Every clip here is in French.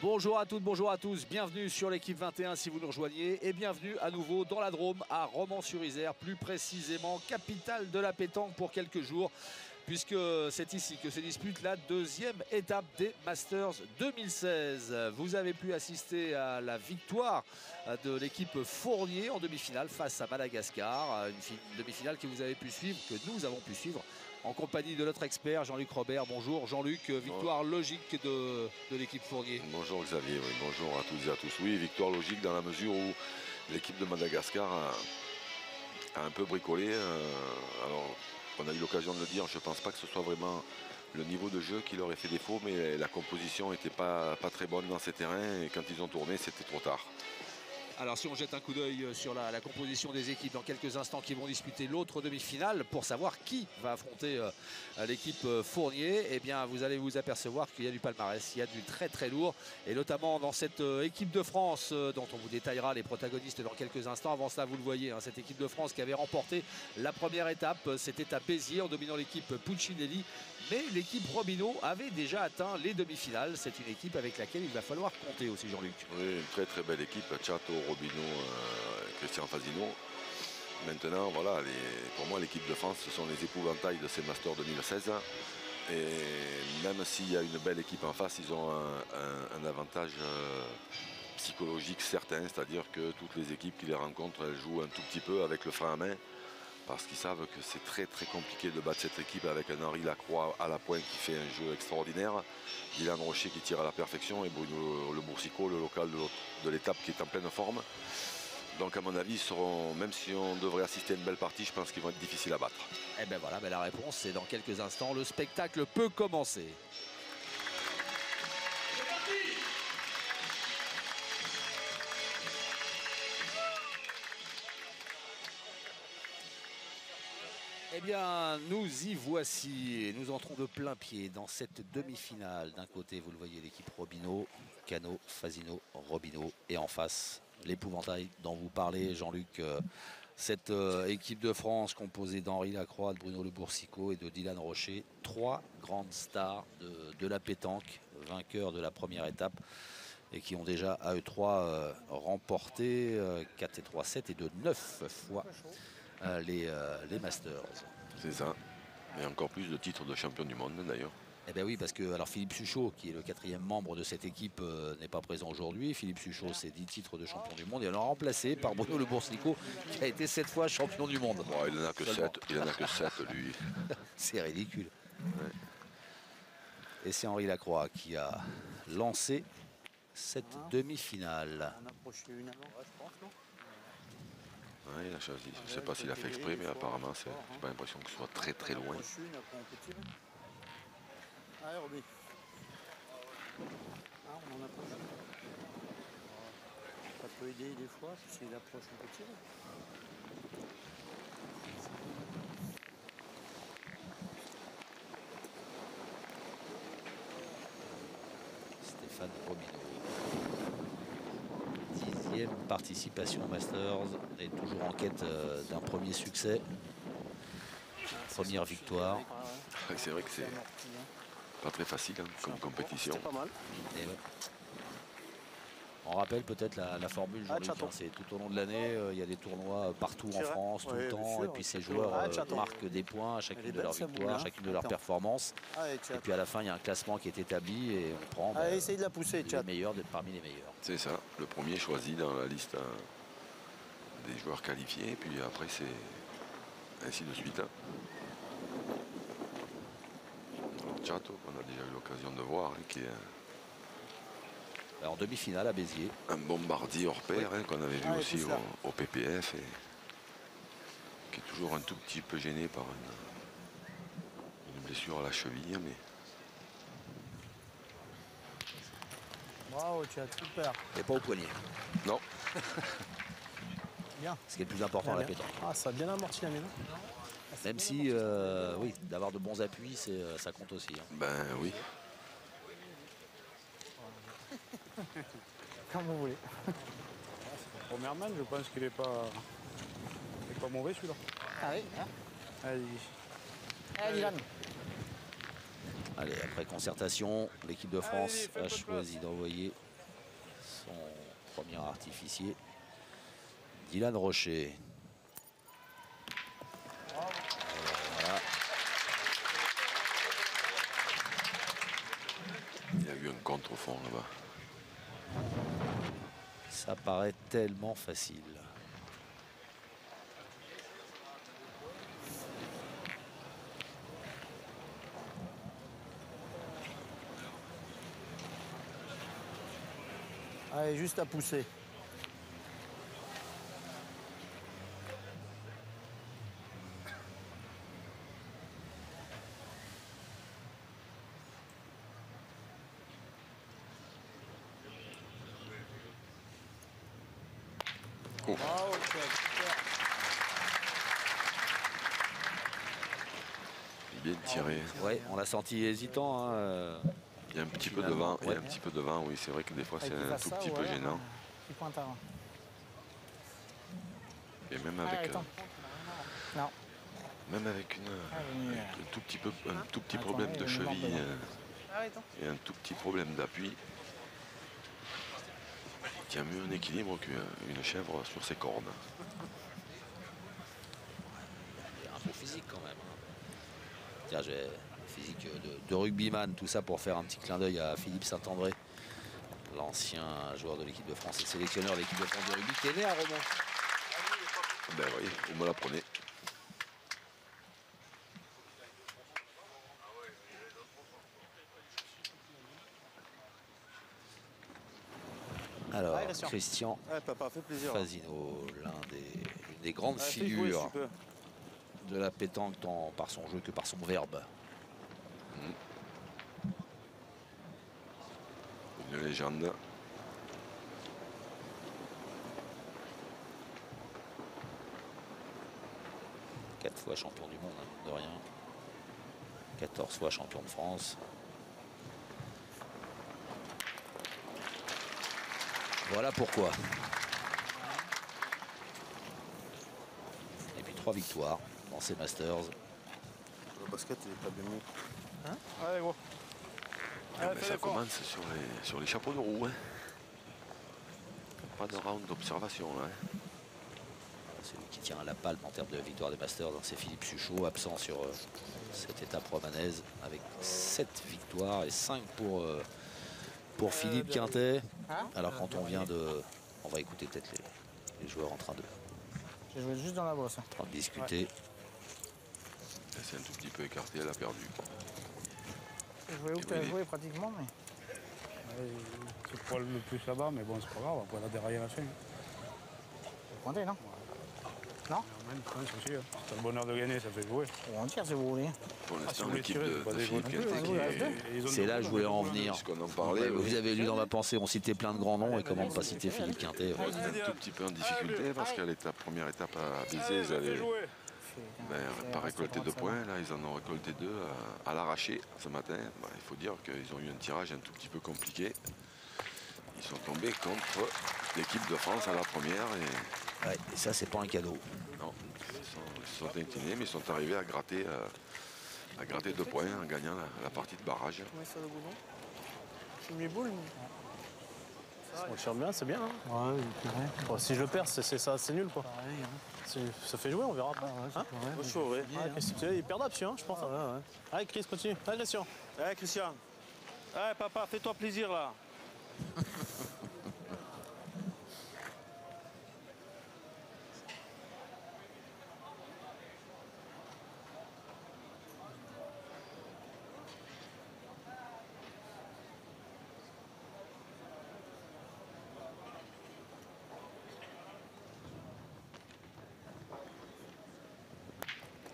Bonjour à toutes, bonjour à tous, bienvenue sur l'équipe 21 si vous nous rejoignez et bienvenue à nouveau dans la Drôme à Romans-sur-Isère, plus précisément capitale de la pétanque pour quelques jours, puisque c'est ici que se dispute la deuxième étape des Masters 2016. Vous avez pu assister à la victoire de l'équipe Fournier en demi-finale face à Madagascar, une demi-finale que vous avez pu suivre, que nous avons pu suivre en compagnie de notre expert Jean-Luc Robert. Bonjour Jean-Luc, victoire logique de l'équipe Fournier. Bonjour Xavier, oui, bonjour à toutes et à tous. Oui, victoire logique dans la mesure où l'équipe de Madagascar a un peu bricolé. Alors, on a eu l'occasion de le dire, je ne pense pas que ce soit vraiment le niveau de jeu qui leur ait fait défaut, mais la composition n'était pas très bonne dans ces terrains et quand ils ont tourné, c'était trop tard. Alors si on jette un coup d'œil sur la composition des équipes dans quelques instants qui vont disputer l'autre demi-finale pour savoir qui va affronter l'équipe Fournier, eh bien vous allez vous apercevoir qu'il y a du palmarès, il y a du très très lourd et notamment dans cette équipe de France dont on vous détaillera les protagonistes dans quelques instants. Avant cela vous le voyez, hein, cette équipe de France qui avait remporté la première étape, c'était à Béziers en dominant l'équipe Puccinelli, mais l'équipe Robineau avait déjà atteint les demi-finales. C'est une équipe avec laquelle il va falloir compter aussi, Jean-Luc. Oui, une très belle équipe, Chato, Robineau, Christian Fasino. Maintenant, voilà, pour moi, l'équipe de France, ce sont les épouvantails de ces Masters 2016. Et même s'il y a une belle équipe en face, ils ont un avantage psychologique certain, c'est-à-dire que toutes les équipes qui les rencontrent, elles jouent un tout petit peu avec le frein à main, parce qu'ils savent que c'est très compliqué de battre cette équipe avec un Henri Lacroix à la pointe qui fait un jeu extraordinaire, Dylan Rocher qui tire à la perfection et Bruno Le Boursicot, le local de l'étape qui est en pleine forme. Donc à mon avis, même si on devrait assister à une belle partie, je pense qu'ils vont être difficiles à battre. Et bien voilà, la réponse c'est dans quelques instants. Le spectacle peut commencer. Eh bien, nous y voici et nous entrons de plein pied dans cette demi-finale. D'un côté, vous le voyez, l'équipe Robineau, Cano, Fasino, Robineau. Et en face, l'épouvantail dont vous parlez, Jean-Luc. Cette équipe de France composée d'Henri Lacroix, de Bruno Le Boursicot et de Dylan Rocher. Trois grandes stars de la pétanque, vainqueurs de la première étape et qui ont déjà à eux trois remporté 4 et 3 7 et de 9 fois les Masters. C'est ça. Et encore plus de titres de champion du monde d'ailleurs. Eh bien oui, parce que alors Philippe Suchot, qui est le quatrième membre de cette équipe, n'est pas présent aujourd'hui. Philippe Suchot, c'est 10 titres de champion du monde. Et alors remplacé par Bruno Le Boursicot, qui a été 7 fois champion du monde. Bon, il n'en a que 7, lui. C'est ridicule. Ouais. Et c'est Henri Lacroix qui a lancé cette demi-finale. On a approché une avant, je pense, non? Ouais, il a choisi. Je ne sais pas s'il a fait exprès, mais apparemment, j'ai pas l'impression que ce soit très loin. Allez, Roby. Ah, on en approche. Ça peut aider des fois, s'il approche un petit. Stéphane Robineau. 10e participation au Masters et toujours en quête d'un premier succès. Première victoire. C'est vrai que c'est pas très facile hein, comme compétition. C'est pas mal. Et ouais. On rappelle peut-être la formule, Jean-Luc, hein, c'est tout au long de l'année, il y a des tournois partout en France, tout le temps, et puis ces joueurs marquent des points à chacune de leurs victoires, chacune de leurs performances. Et puis à la fin, il y a un classement qui est établi et on prend essaye de la pousser, les meilleurs parmi les meilleurs. C'est ça, le premier choisi dans la liste des joueurs qualifiés, et puis après c'est ainsi de suite. Hein. Chato, qu'on a déjà eu l'occasion de voir, hein, qui est en demi-finale à Béziers. Un bombardier hors pair, hein, qu'on avait vu aussi au PPF, et qui est toujours un tout petit peu gêné par une blessure à la cheville. Mais... Bravo, Chat, super. Et pas au poignet. Non. Bien. Ce qui est le plus important à la pétanque. Ah, ça a bien amorti la maison. Même si, oui, d'avoir de bons appuis, ça compte aussi. Hein. Ben oui. Comme vous voulez. Première man, je pense qu'il n'est pas mauvais celui-là. Ah oui, hein. Allez. Dylan. Allez, après concertation, l'équipe de France a choisi d'envoyer son premier artificier, Dylan Rocher. Voilà. Il y a eu un contre au fond là-bas. Ça paraît tellement facile. Allez, juste à pousser. Ouf. Bravo, Chad, super. Bien tiré. Ouais, on l'a senti hésitant. Hein. Il y a un petit peu de vent. Il y a Ouais. un petit peu de vent, oui, c'est vrai que des fois c'est Avec un face tout ça, petit ou peu alors, gênant. Petit point avant. Et même Ah, avec, attends. Non. même avec venir. un tout petit peu, un tout petit Attends, problème il y de a une lampe cheville devant. Arrête. et un tout petit problème d'appui, il tient mieux un équilibre qu'une chèvre sur ses cornes. Il y a un beau physique quand même. Hein. Tiens, j'ai physique de rugbyman, tout ça pour faire un petit clin d'œil à Philippe Saint-André, l'ancien joueur de l'équipe de France et sélectionneur de l'équipe de France de rugby, qui est né à Romont. Ben oui, vous me l'apprenez. Alors, Ouais, Christian. Christian Ouais, papa, fait plaisir. Fasino, l'une des grandes Ouais, fais jouer si figures tu peux. de la pétanque, tant par son jeu que par son verbe. Une légende. Quatre fois champion du monde, hein, de rien. 14 fois champion de France. Voilà pourquoi. Et puis 3 victoires dans ces Masters. Le basket, il est pas bien mis. Allez, gros. Ah, Allez, mais fais ça l'effort. commence sur les chapeaux de roue. Hein. Pas de round d'observation là. Hein. Celui qui tient la palme en termes de victoire des Masters, c'est Philippe Suchot, absent sur cette étape romanaise, avec 7 victoires et 5 pour Philippe Quintet. Hein Alors quand on vient de... On va écouter peut-être les joueurs en train de J'ai joué juste dans la brosse. discuter. Elle s'est un tout petit peu écartée, elle a perdu. J'ai joué où tu as joué pratiquement, mais. C'est pas le plus là-bas, mais bon, c'est pas grave. Après, là, derrière la fin. Vous pointez, non? Non? C'est sûr. Si t'as le bonheur de gagner, ça fait jouer. On tire si vous voulez. Pour Si l'instant, vous voulez l'équipe tirer, de, c'est pas de des Philippe gros- Quintet qui est... C'est là que je voulais en venir. Puisqu'on en parlait, Vous avez lu dans ma pensée, on citait plein de grands noms et comment ne pas citer Philippe Quintet. on est un tout petit peu en difficulté parce qu'à l'étape, première étape à Béziers, ils avaient pas récolté de points. Là, ils en ont récolté 2 à l'arraché ce matin. Bah, il faut dire qu'ils ont eu un tirage un tout petit peu compliqué. Ils sont tombés contre l'équipe de France à la première et Ouais, et ça, c'est pas un cadeau. non, ils se sont inclinés, mais ils sont arrivés à gratter 2 points en gagnant la partie de barrage. sur le boulon. Je suis mes boules. On tire bien, c'est bien. Hein ouais, bon, si je perds, c'est ça, c'est nul quoi. Ça fait jouer, on verra pas. Hein Moi, je suis au vrai. il est perdable, je pense. Allez, Chris, continue. Allez, Christian. Allez, Christian. Allez, papa, fais-toi plaisir là.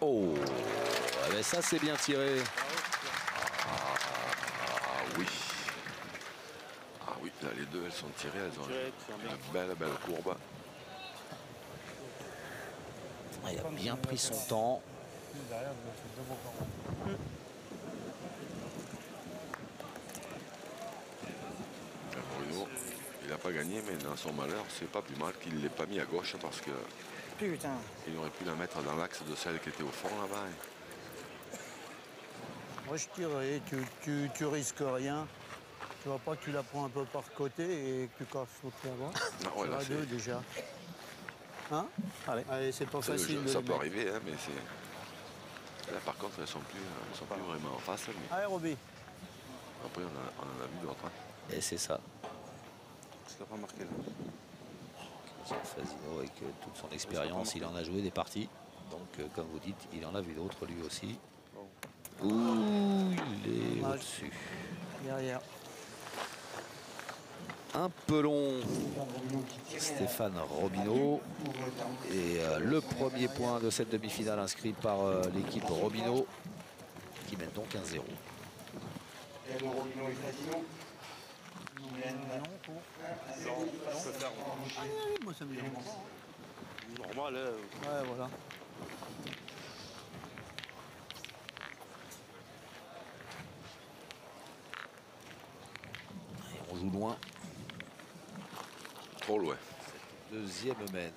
Oh, ah ben ça, c'est bien tiré. Ah oui. Ah oui, là les deux elles sont tirées, elles ont une belle courbe. Il a bien pris son temps. Derrière, vous faites 2 beaux corps. Bruno, il n'a pas gagné, mais dans son malheur, c'est pas plus mal qu'il ne l'ait pas mis à gauche parce qu'il Putain. aurait pu la mettre dans l'axe de celle qui était au fond là-bas. Moi, je tirerai. Tu risques rien. Tu vois pas que tu la prends un peu par côté et que tu casses l'autre là-bas. Non, ouais, là, À deux déjà. Hein? Allez, c'est pas facile de ça les peut mettre. arriver, hein, mais c'est... Là, par contre, elles sont plus vraiment en face. Mais... Allez, Roby. Après, on en a vu d'autres. Hein. Et c'est ça. Parce qu'il n'a pas marqué là. Fasino, avec toute son expérience, il en a joué des parties. Donc, comme vous dites, il en a vu d'autres lui aussi. Ouh, il est au-dessus. Derrière. Un peu long, Stéphane Robineau. Et le premier point de cette demi-finale inscrit par l'équipe Robineau, qui mène donc 1-0. Moi, ça me dérange pas. Normal, hein. Ouais, voilà. Et on joue loin. Trop loin. Deuxième mène.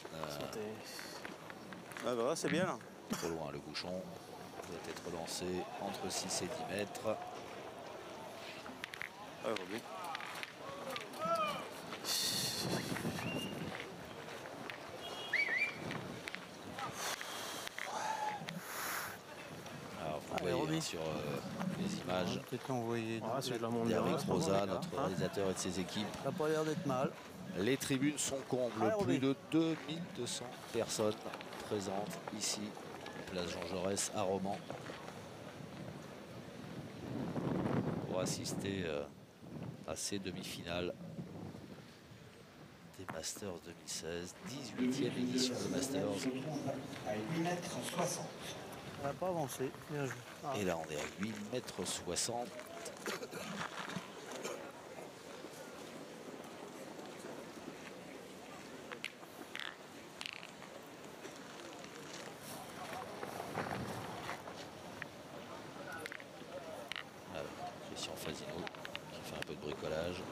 Ah, bah, c'est bien là. Trop loin, le bouchon doit être lancé entre 6 et 10 mètres. Ouais, Roby. Alors, vous Allez, voyez Roby. sur les images Peut-être l'envoyer. Ah, si je la monte bien. d'Eric c'est bon, Rosa, là. notre réalisateur et de ses équipes. Ça n'a pas l'air d'être mal. Les tribunes sont combles. Allez, Plus Roby. de 2200 personnes présentes ici, place Jean Jaurès à Romans, pour assister à ces demi-finales des Masters 2016, 18e édition de Masters. À 8,60 m. Ça n'a pas avancé. Bien joué. Ah. Et là, on est à 8,60 m. Christian Fasino qui fait un peu de bricolage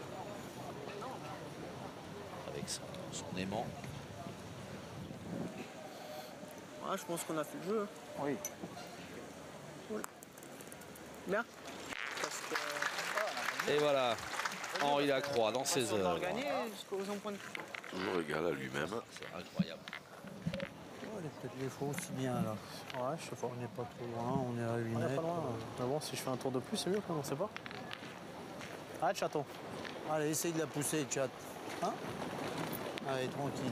avec son aimant. Ouais, je pense qu'on a fait le jeu. Oui. Bien. Et voilà, Henri Lacroix dans ses On a œuvres. gagné jusqu'aux points de touche. Toujours égal à lui-même. C'est incroyable. Ouais, peut-être les faux aussi bien là. Ouais, je sais pas. On n'est pas trop loin, on est à 8 On est mètres. pas loin. Mais bon, si je fais un tour de plus, c'est mieux, quoi, on sait pas. Arrête, chaton. Allez, essaye de la pousser, chat. Hein? Allez, tranquille.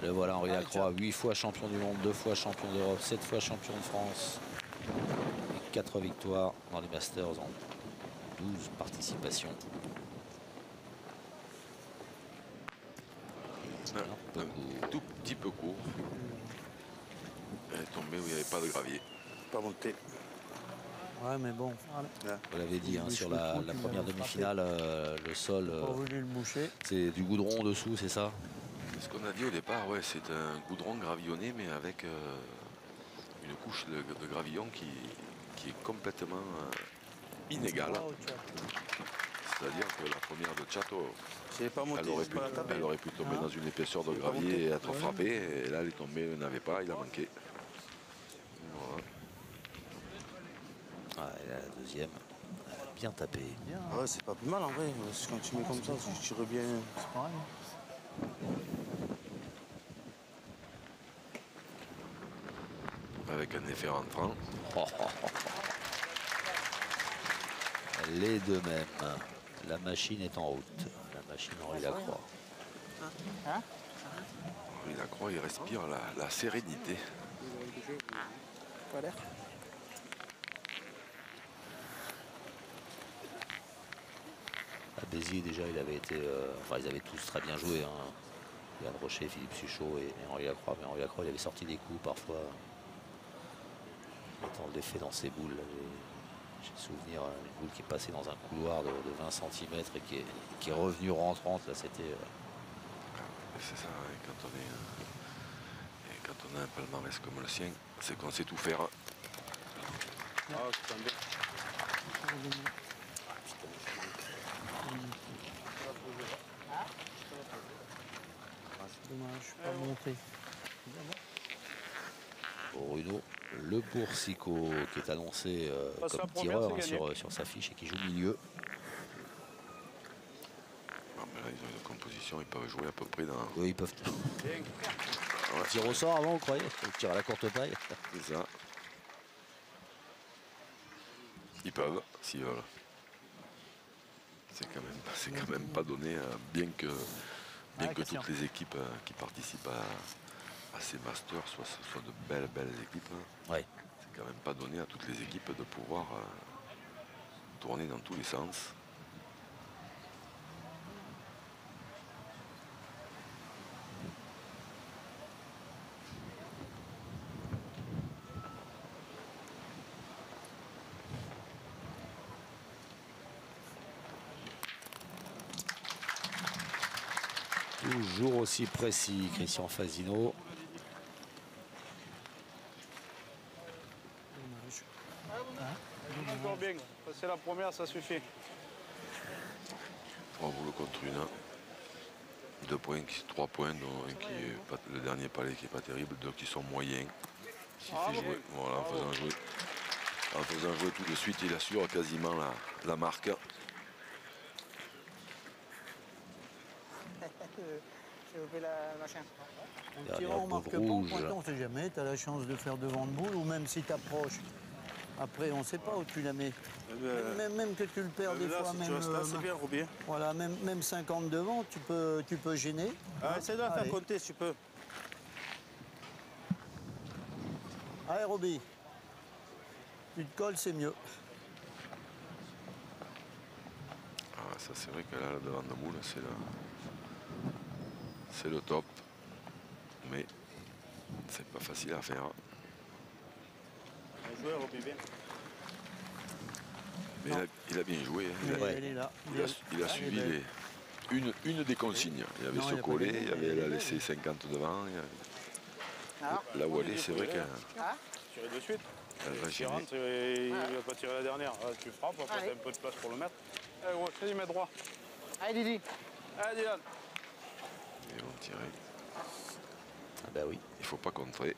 Le voilà, Henri Allez, Lacroix, 8 fois champion du monde, 2 fois champion d'Europe, 7 fois champion de France. Et 4 victoires dans les Masters en 12 participations. Un peu court. Tout petit peu court. Elle est tombée où il n'y avait pas de gravier. Pas monté. Ouais, mais bon. Allez. Vous l'avez dit, hein, Il sur bouge le la trou, il première va le demi-finale, le sol, Pas voulu le boucher. c'est du goudron dessous, c'est ça? Ce qu'on a dit au départ, ouais, c'est un goudron gravillonné, mais avec une couche de gravillon qui est complètement inégale. Oh, chat. C'est-à-dire que la première de Chateau, Si elle n'est pas montée, c'est pas la taper. elle aurait pu tomber dans une épaisseur de gravier et être frappée. Et là, elle est tombée, elle n'avait pas, il a manqué. Voilà. Ah, et là, la deuxième, bien tapé. Ouais, c'est pas plus mal en vrai. Quand tu mets comme ça, tu tires bien. C'est pareil. Avec un effet rentrant. Oh, oh, oh. Les deux mêmes. La machine est en route. La machine Henri Lacroix. Henri Lacroix, il respire la sérénité. Pas l'air. À Béziers, déjà, il avait été. Enfin, ils avaient tous très bien joué. Hein. Yann Rocher, Philippe Suchot et Henri Lacroix. Mais Henri Lacroix, il avait sorti des coups parfois. Mettant l'effet dans ses boules. J'ai souvenir une boule qui est passée dans un couloir de 20 cm et qui est revenue rentrante. Là, c'était. C'est ça, et quand on a un palmarès comme le sien, c'est qu'on sait tout faire. Ah, c'est bien. C'est dommage, je suis pas monté. Bruno Le Boursicot qui est annoncé Passe la comme première, tireur c'est gagné. sur sa fiche et qui joue milieu. Là, ils ont une composition, ils peuvent jouer à peu près dans... Oui, ils peuvent. Ouais, Tir au sort avant, vous croyez? Tir à la courte paille. c'est ça. Ils peuvent, s'ils veulent. C'est quand même pas donné, bien que toutes les équipes qui participent à ces masters soient de belles équipes. Ouais. C'est quand même pas donné à toutes les équipes de pouvoir tourner dans tous les sens. Toujours aussi précis, Christian Fasino. Encore bien. Passer la première, ça suffit. 3 boules contre une. 2 points, 3 points, dont un qui est pas, le dernier palais qui est pas terrible, 2 qui sont moyens. S'il fait jouer, voilà, en faisant jouer tout de suite, il assure quasiment la marque. J'ai coupé la machin. En tirant, on marque pas, en pointant, on ne sait jamais. Tu as la chance de faire devant de boule, ou même si tu approches. Après, on ne sait pas où tu la mets. Même que tu le perds des fois, même, c'est bien, Roby. voilà, même 50 devant, tu peux gêner. Essaye de la faire Allez. compter si tu peux. Allez, Roby. Tu te colles, c'est mieux. Ah, ça c'est vrai que là, devant de boule, c'est le top. Mais c'est pas facile à faire. Bien joué, Roby, bien. Mais il a bien joué. Hein. Elle est là. Il a suivi une des consignes. Il y avait ce collet, il a laissé 50 devant. Là où elle est, c'est vrai qu'elle Tirer de suite. va Il gêner. rentre, il va pas tirer la dernière. Là, tu frappes, après t'as un peu de place pour le mettre. Allez gros, vas-y, mets droit. Allez, Didi. Allez, Dylan. Ils vont tirer. Ah bah oui. Il faut pas contrer.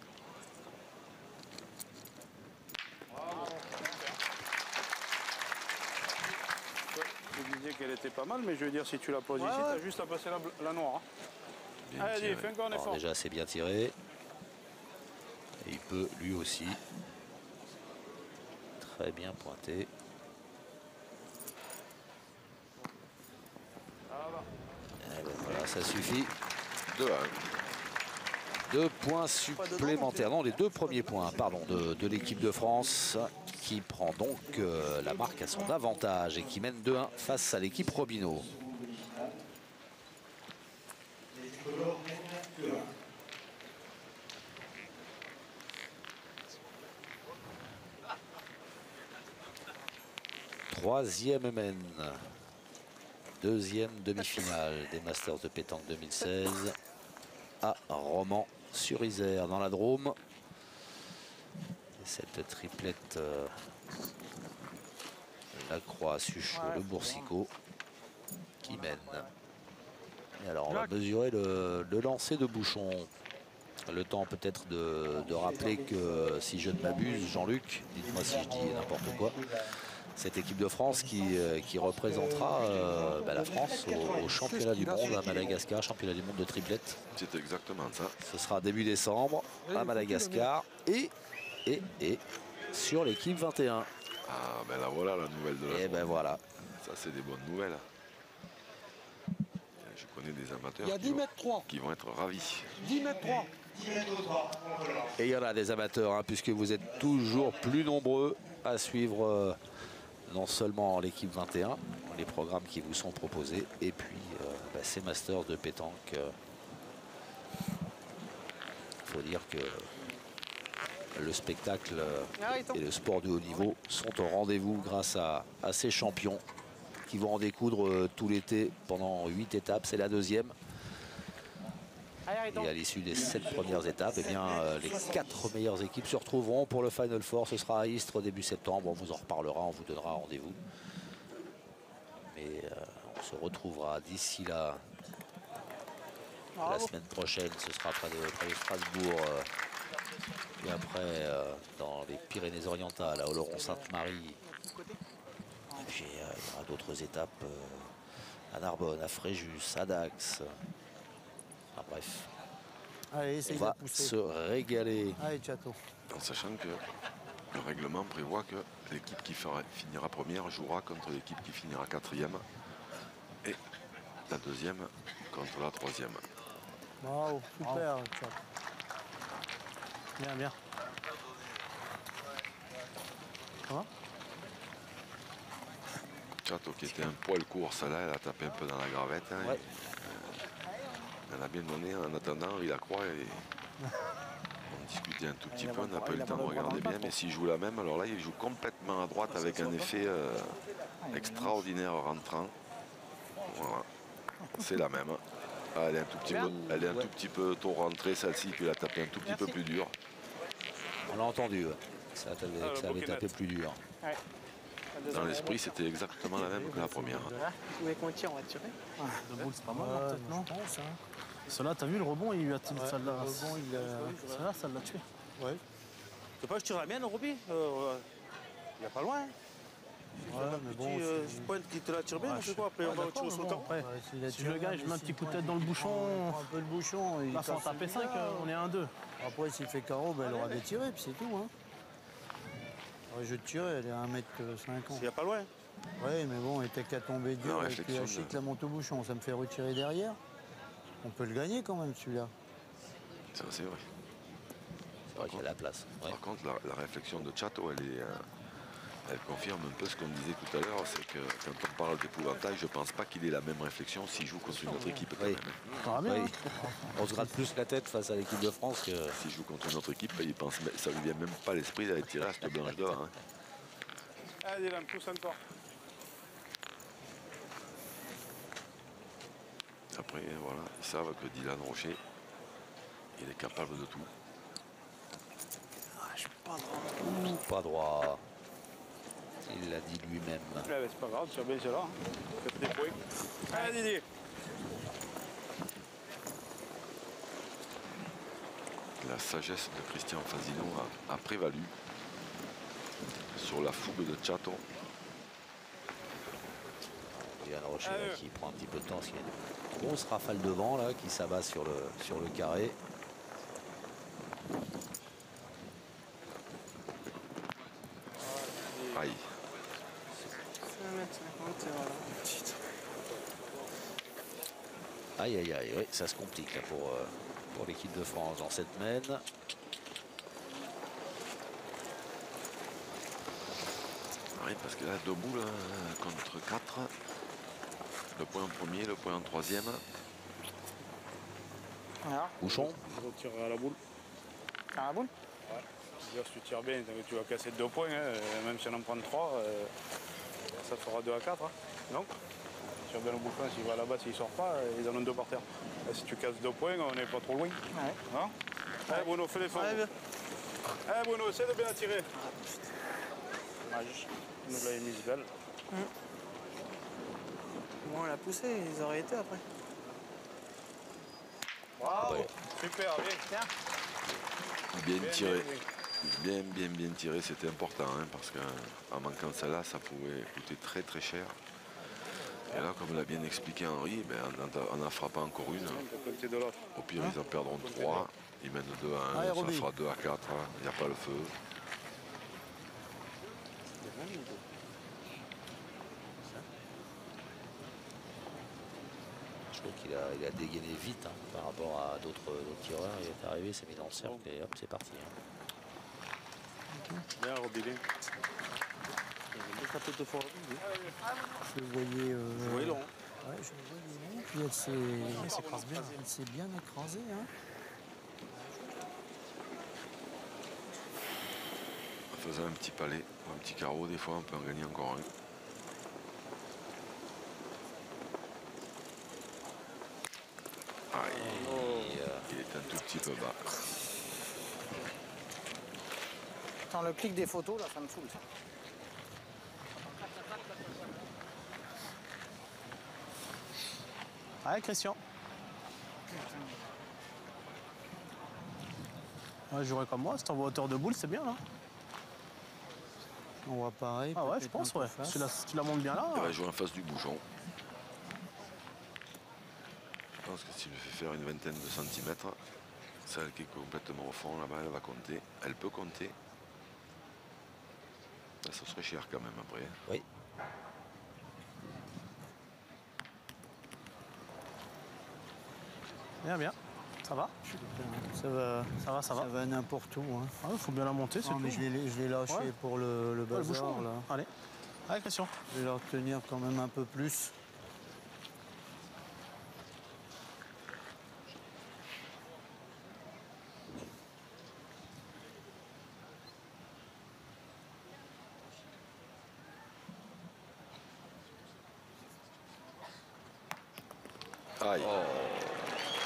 Je disais qu'elle était pas mal, mais je veux dire, si tu la poses ici, t'as juste à passer la noire. Hein. Bien Allez, tiré. fais encore un Alors, effort. déjà, c'est bien tiré. Et il peut lui aussi. Très bien pointé. Et ben voilà, ça suffit. 2 à 1. 2 points supplémentaires. Non, les 2 premiers points, pardon, de l'équipe de France qui prend donc la marque à son avantage et qui mène 2-1 face à l'équipe Robineau. Troisième mène. Deuxième demi-finale des Masters de pétanque 2016 à Romans-sur-Isère dans la Drôme. Et cette triplette Lacroix, Suchot, Le Boursicot qui mène. Et alors on va mesurer le lancer de Bouchon. Le temps peut-être de rappeler que, si je ne m'abuse, Jean-Luc, dites-moi si je dis n'importe quoi, cette équipe de France qui représentera la France au championnat du monde à Madagascar, championnat du monde de triplette. C'est exactement ça. Ce sera début décembre à Madagascar et sur l'équipe 21. Ah ben là voilà la nouvelle de la Et journée. ben voilà. Ça c'est des bonnes nouvelles. Je connais des amateurs Il y a 10 mètres 3. qui vont être ravis. 10 mètres 3. Et il y en a des amateurs, hein, puisque vous êtes toujours plus nombreux à suivre non seulement l'équipe 21, les programmes qui vous sont proposés, et puis ces Masters de pétanque. Il faut dire que le spectacle et le sport de haut niveau sont au rendez-vous grâce à ces champions qui vont en découdre tout l'été pendant 8 étapes. C'est la deuxième. Et à l'issue des 7 premières étapes, eh bien, les 4 meilleures équipes se retrouveront pour le Final Four. Ce sera à Istres début septembre. On vous en reparlera, on vous donnera rendez-vous. Mais on se retrouvera d'ici là. La semaine prochaine, ce sera près de Strasbourg. Puis après, dans les Pyrénées-Orientales, à Oloron-Sainte-Marie. Et puis, il y aura d'autres étapes à Narbonne, à Fréjus, à Dax. Enfin, bref, Allez, on essaye de va pousser. se régaler. Allez, Chateau. En sachant que le règlement prévoit que l'équipe qui finira première jouera contre l'équipe qui finira quatrième et la deuxième contre la troisième. Bravo, super, Chateau. Bien, bien. Comment? Chateau qui était un poil court, celle-là, elle a tapé un peu dans la gravette. Hein, Ouais. Elle a bien donné en attendant, il la croit et on discutait un tout petit peu, on n'a pas eu le temps de regarder bien, mais s'il joue la même, alors là il joue complètement à droite avec un effet extraordinaire rentrant. Voilà, c'est la même. Ah, elle est un tout petit peu, elle est un tout petit peu trop rentrée celle-ci, puis elle a tapé un tout petit peu plus dur. On l'a entendu, ouais. Ça avait tapé plus dur. Ouais. Dans l'esprit, c'était exactement la même que la première. Vous voulez qu'on tire, on va tirer. De boule, c'est pas mal, Ouais, peut-être, non? je pense, hein. Celle-là, t'as vu le rebond, il lui a Ouais, ça le l'a. rebond, il a... Celle-là, ça l'a tué. Ouais. Tu veux pas que je tire la mienne, Roby? Il n'y a pas loin. Ouais, mais bon, Petit pointe qui te la tire bien, c'est quoi? Après, on va tirer sur le temps. Après, si le gars, je mets un petit coup de tête dans le bouchon, un peu le bouchon. Il là, faut en casse taper celui-là. 5, on est à 1-2. Après, s'il fait carreau, ben, elle aura des tirés, puis c'est tout. Hein. Le jeu de tirer, elle est à 1m50. Il n'y a pas loin. Ouais, mais bon, elle était qu'à tomber dur Non, et puis réflexion à chic la monte au bouchon. Ça me fait retirer derrière. On peut le gagner quand même, celui-là. Ça, c'est vrai. C'est vrai qu'il y a la place. Ouais. Par contre, la réflexion de Chateau, elle confirme un peu ce qu'on disait tout à l'heure, c'est que quand on parle d'épouvantail, je pense pas qu'il ait la même réflexion s'il joue contre une autre équipe quand Oui. même. Ça va bien, Oui. hein. On se gratte plus la tête face à l'équipe de France que... S'il joue contre une autre équipe, il pense, ça lui vient même pas à l'esprit d'aller tirer à cette blanche d'or. Hein. Allez, là, pousse encore. Après, voilà, ils savent que Dylan Rocher, il est capable de tout. Pas droit. Il l'a dit lui-même. Ouais, c'est pas grave, c'est bien celle-là. Hein. Faites des points. Allez, Didier. La sagesse de Christian Fasino a prévalu sur la fougue de Chateau. Yann Rocher là, qui prend un petit peu de temps. Parce qu'il y a une grosse rafale de vent là, qui s'abat sur le carré. Aïe. 1m50, voilà. Aïe aïe aïe, oui, ça se complique là, pour l'équipe de France dans cette mène. Oui, parce que là, deux boules contre 4. Le point en premier, le point en troisième. Voilà. Bouchon. Je retire à la boule. À la boule. Dire, si tu tires bien, tu vas casser 2 points. Hein. Même si on en prend 3, ça fera 2 à 4. Hein. Donc, tu tires bien le bouchon, s'il va là-bas, s'il ne sort pas, ils en ont 2 par terre. Et si tu casses 2 points, on n'est pas trop loin. Ouais. Hein? Allez, Bruno, fais l'effort. Allez, Bruno, essaie de bien la tirer. Nous l'avons mise belle. Bon, on l'a poussé, ils auraient été après. Bravo, Ouais. super, bien. Bien tiré. Bien tiré, c'était important, hein, parce qu'en manquant celle-là, ça pouvait coûter très très cher. Et là, comme l'a bien expliqué Henri, ben, on en frappant encore une. Au pire, ils en perdront 3. Ils mènent 2 à 1, Allez, ça Roby. fera 2 à 4. Il n'y a pas le feu. Je trouve qu'il a dégainé vite hein, par rapport à d'autres tireurs. Il est arrivé, s'est mis dans le cercle et hop, c'est parti. Hein. Bien, Roby. Je le voyais... Oui, long. Ouais, je le voyais long. Puis elle s'est bien écrasée. Hein. En faisant un petit palais, un petit carreau, des fois, on peut en gagner encore un. Il est un tout petit peu bas. Attends, le clic des photos, là, ça me saoule. Ça. Allez, Christian. Ouais, jouerais comme moi, si t'envoies hauteur de boule, c'est bien là. On voit pareil. Ah ouais, peut-être je pense, un peu ouais. face. Si tu la montes bien là. Il va jouer en face du bouchon. pense que s'il lui fait faire une vingtaine de centimètres, celle qui est complètement au fond là-bas, elle va compter. Elle peut compter. Là, ça serait cher quand même après. Oui. Bien, bien. Ça va? Ça va. Ça va n'importe où. Hein. Il faut bien la monter, c'est Non, tout. mais je l'ai lâché Ouais. pour le Ouais, le bazar. bouchon, là. Allez. Allez, Christian. Je vais la retenir quand même un peu plus. Aïe.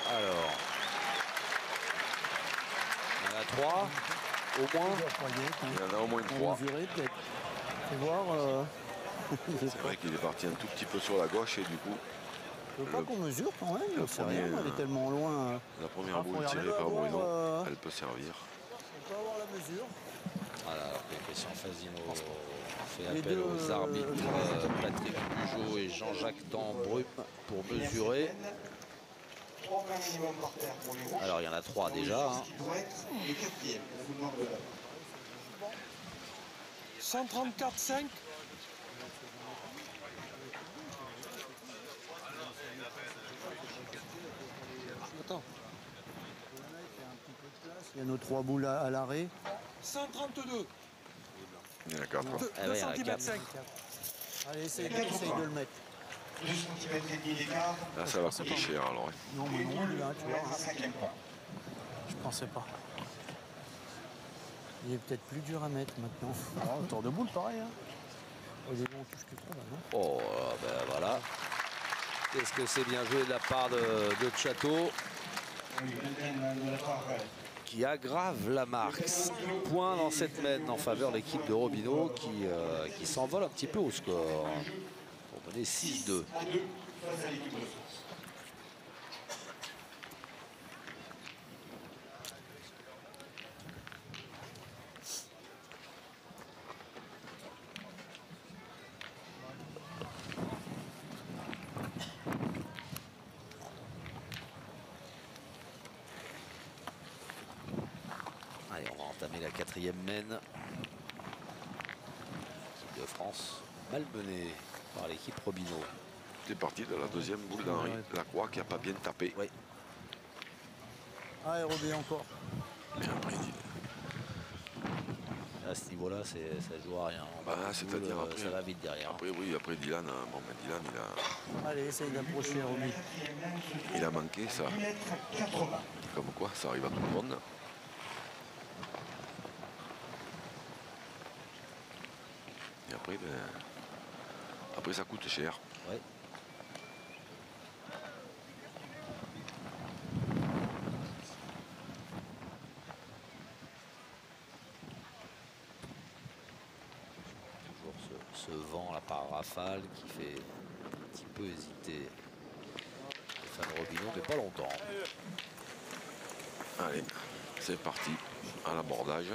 Alors, il y en a 3 au moins. Il y en a au moins On 3. mesurer peut-être. Faut voir. C'est vrai qu'il est parti un tout petit peu sur la gauche et du coup, Je veux pas qu'on mesure quand même. le C'est rien, premier, elle est tellement loin. la première faut boule regarder tirée par voir, Bruno, elle peut servir. On peut avoir la mesure. Voilà, alors que Christian Fazino fait Les appel deux, aux arbitres Patrick Bugeaud et Jean-Jacques Dambrum pour mesurer. 3 points minimum par terre pour les rouges. Alors il y en a 3 déjà. Hein. Il doit être le quatrième. On vous demande de l'heure. 134,5. Attends. Il y a nos 3 boules à l'arrêt. 132. Il y en a 4. Eh ben, il y en a 4. 5. Allez, essaye de le mettre. 2 cm et demi d'écart. Là, ça va coûter cher alors. Non, mais non, là, tu Pour vois. être un 5e point. Je pensais pas. Il est peut-être plus dur à mettre maintenant. Tour de boule, pareil. Hein. Oh, il est bon, tout ce que tu là, non? Oh, ben voilà. Qu'est-ce que c'est bien joué de la part de Chateau Oui, de la part, qui aggrave la marque. 6 points dans cette mène en faveur de l'équipe de Robineau qui s'envole un petit peu au score. On menait 6-2. à 2 face à l'équipe de France. Allez, on va entamer la 4e mène. L'équipe de France malmenée par l'équipe Robineau. C'est parti de la deuxième boule d'Henri. La croix qui n'a pas bien tapé. Oui. Ah, et Robé encore. Et après, À ce niveau-là, ça joue à rien. c'est-à-dire après. Ça va vite derrière. Après, oui, après Dylan, bon, ben Dylan, Allez, essaye d'approcher Robé. il a manqué ça. 1 mètre 80. Comme quoi, ça arrive à tout le monde. Et après, après ça coûte cher. Ouais. Toujours ce vent là par rafale qui fait un petit peu hésiter Stéphane Robineau, mais pas longtemps. Allez, c'est parti à l'abordage.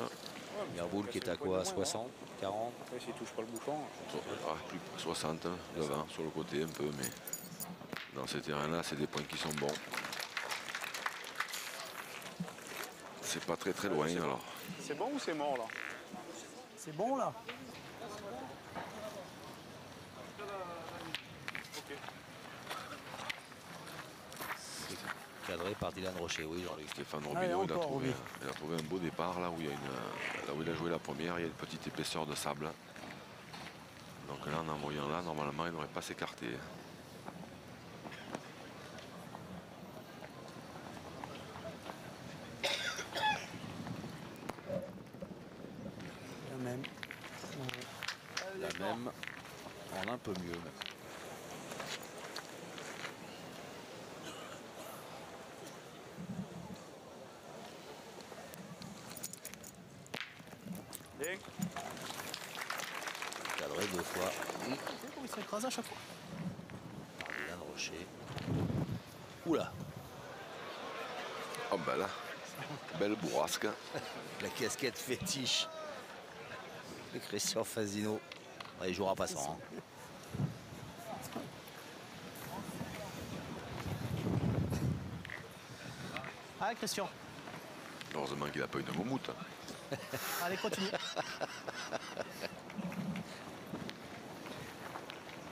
Mirboul qui est à quoi? 60, 40? Après, s'il touche pas le bouchon. Plus 60 devant, sur le côté un peu, mais dans ces terrains-là, c'est des points qui sont bons. C'est pas très loin alors. C'est bon ou c'est mort là? C'est bon, là? Cadré par Dylan Rocher, oui, Jean-Luc. Stéphane Allez, Robineau, encore, il a trouvé un beau départ là où il a joué la première, il y a une petite épaisseur de sable. Donc là, en envoyant là, normalement, il n'aurait pas s'écarté. La même. La même, en un peu mieux. Bien. Cadré 2 fois Il s'écrase à chaque fois. par Dylan Rocher. Oula, Oh ben là, belle bourrasque. la casquette fétiche de Christian Fazino. Ouais, il jouera pas sans. Hein. Allez, Christian. Heureusement qu'il n'a pas une moumoute. Allez, continue.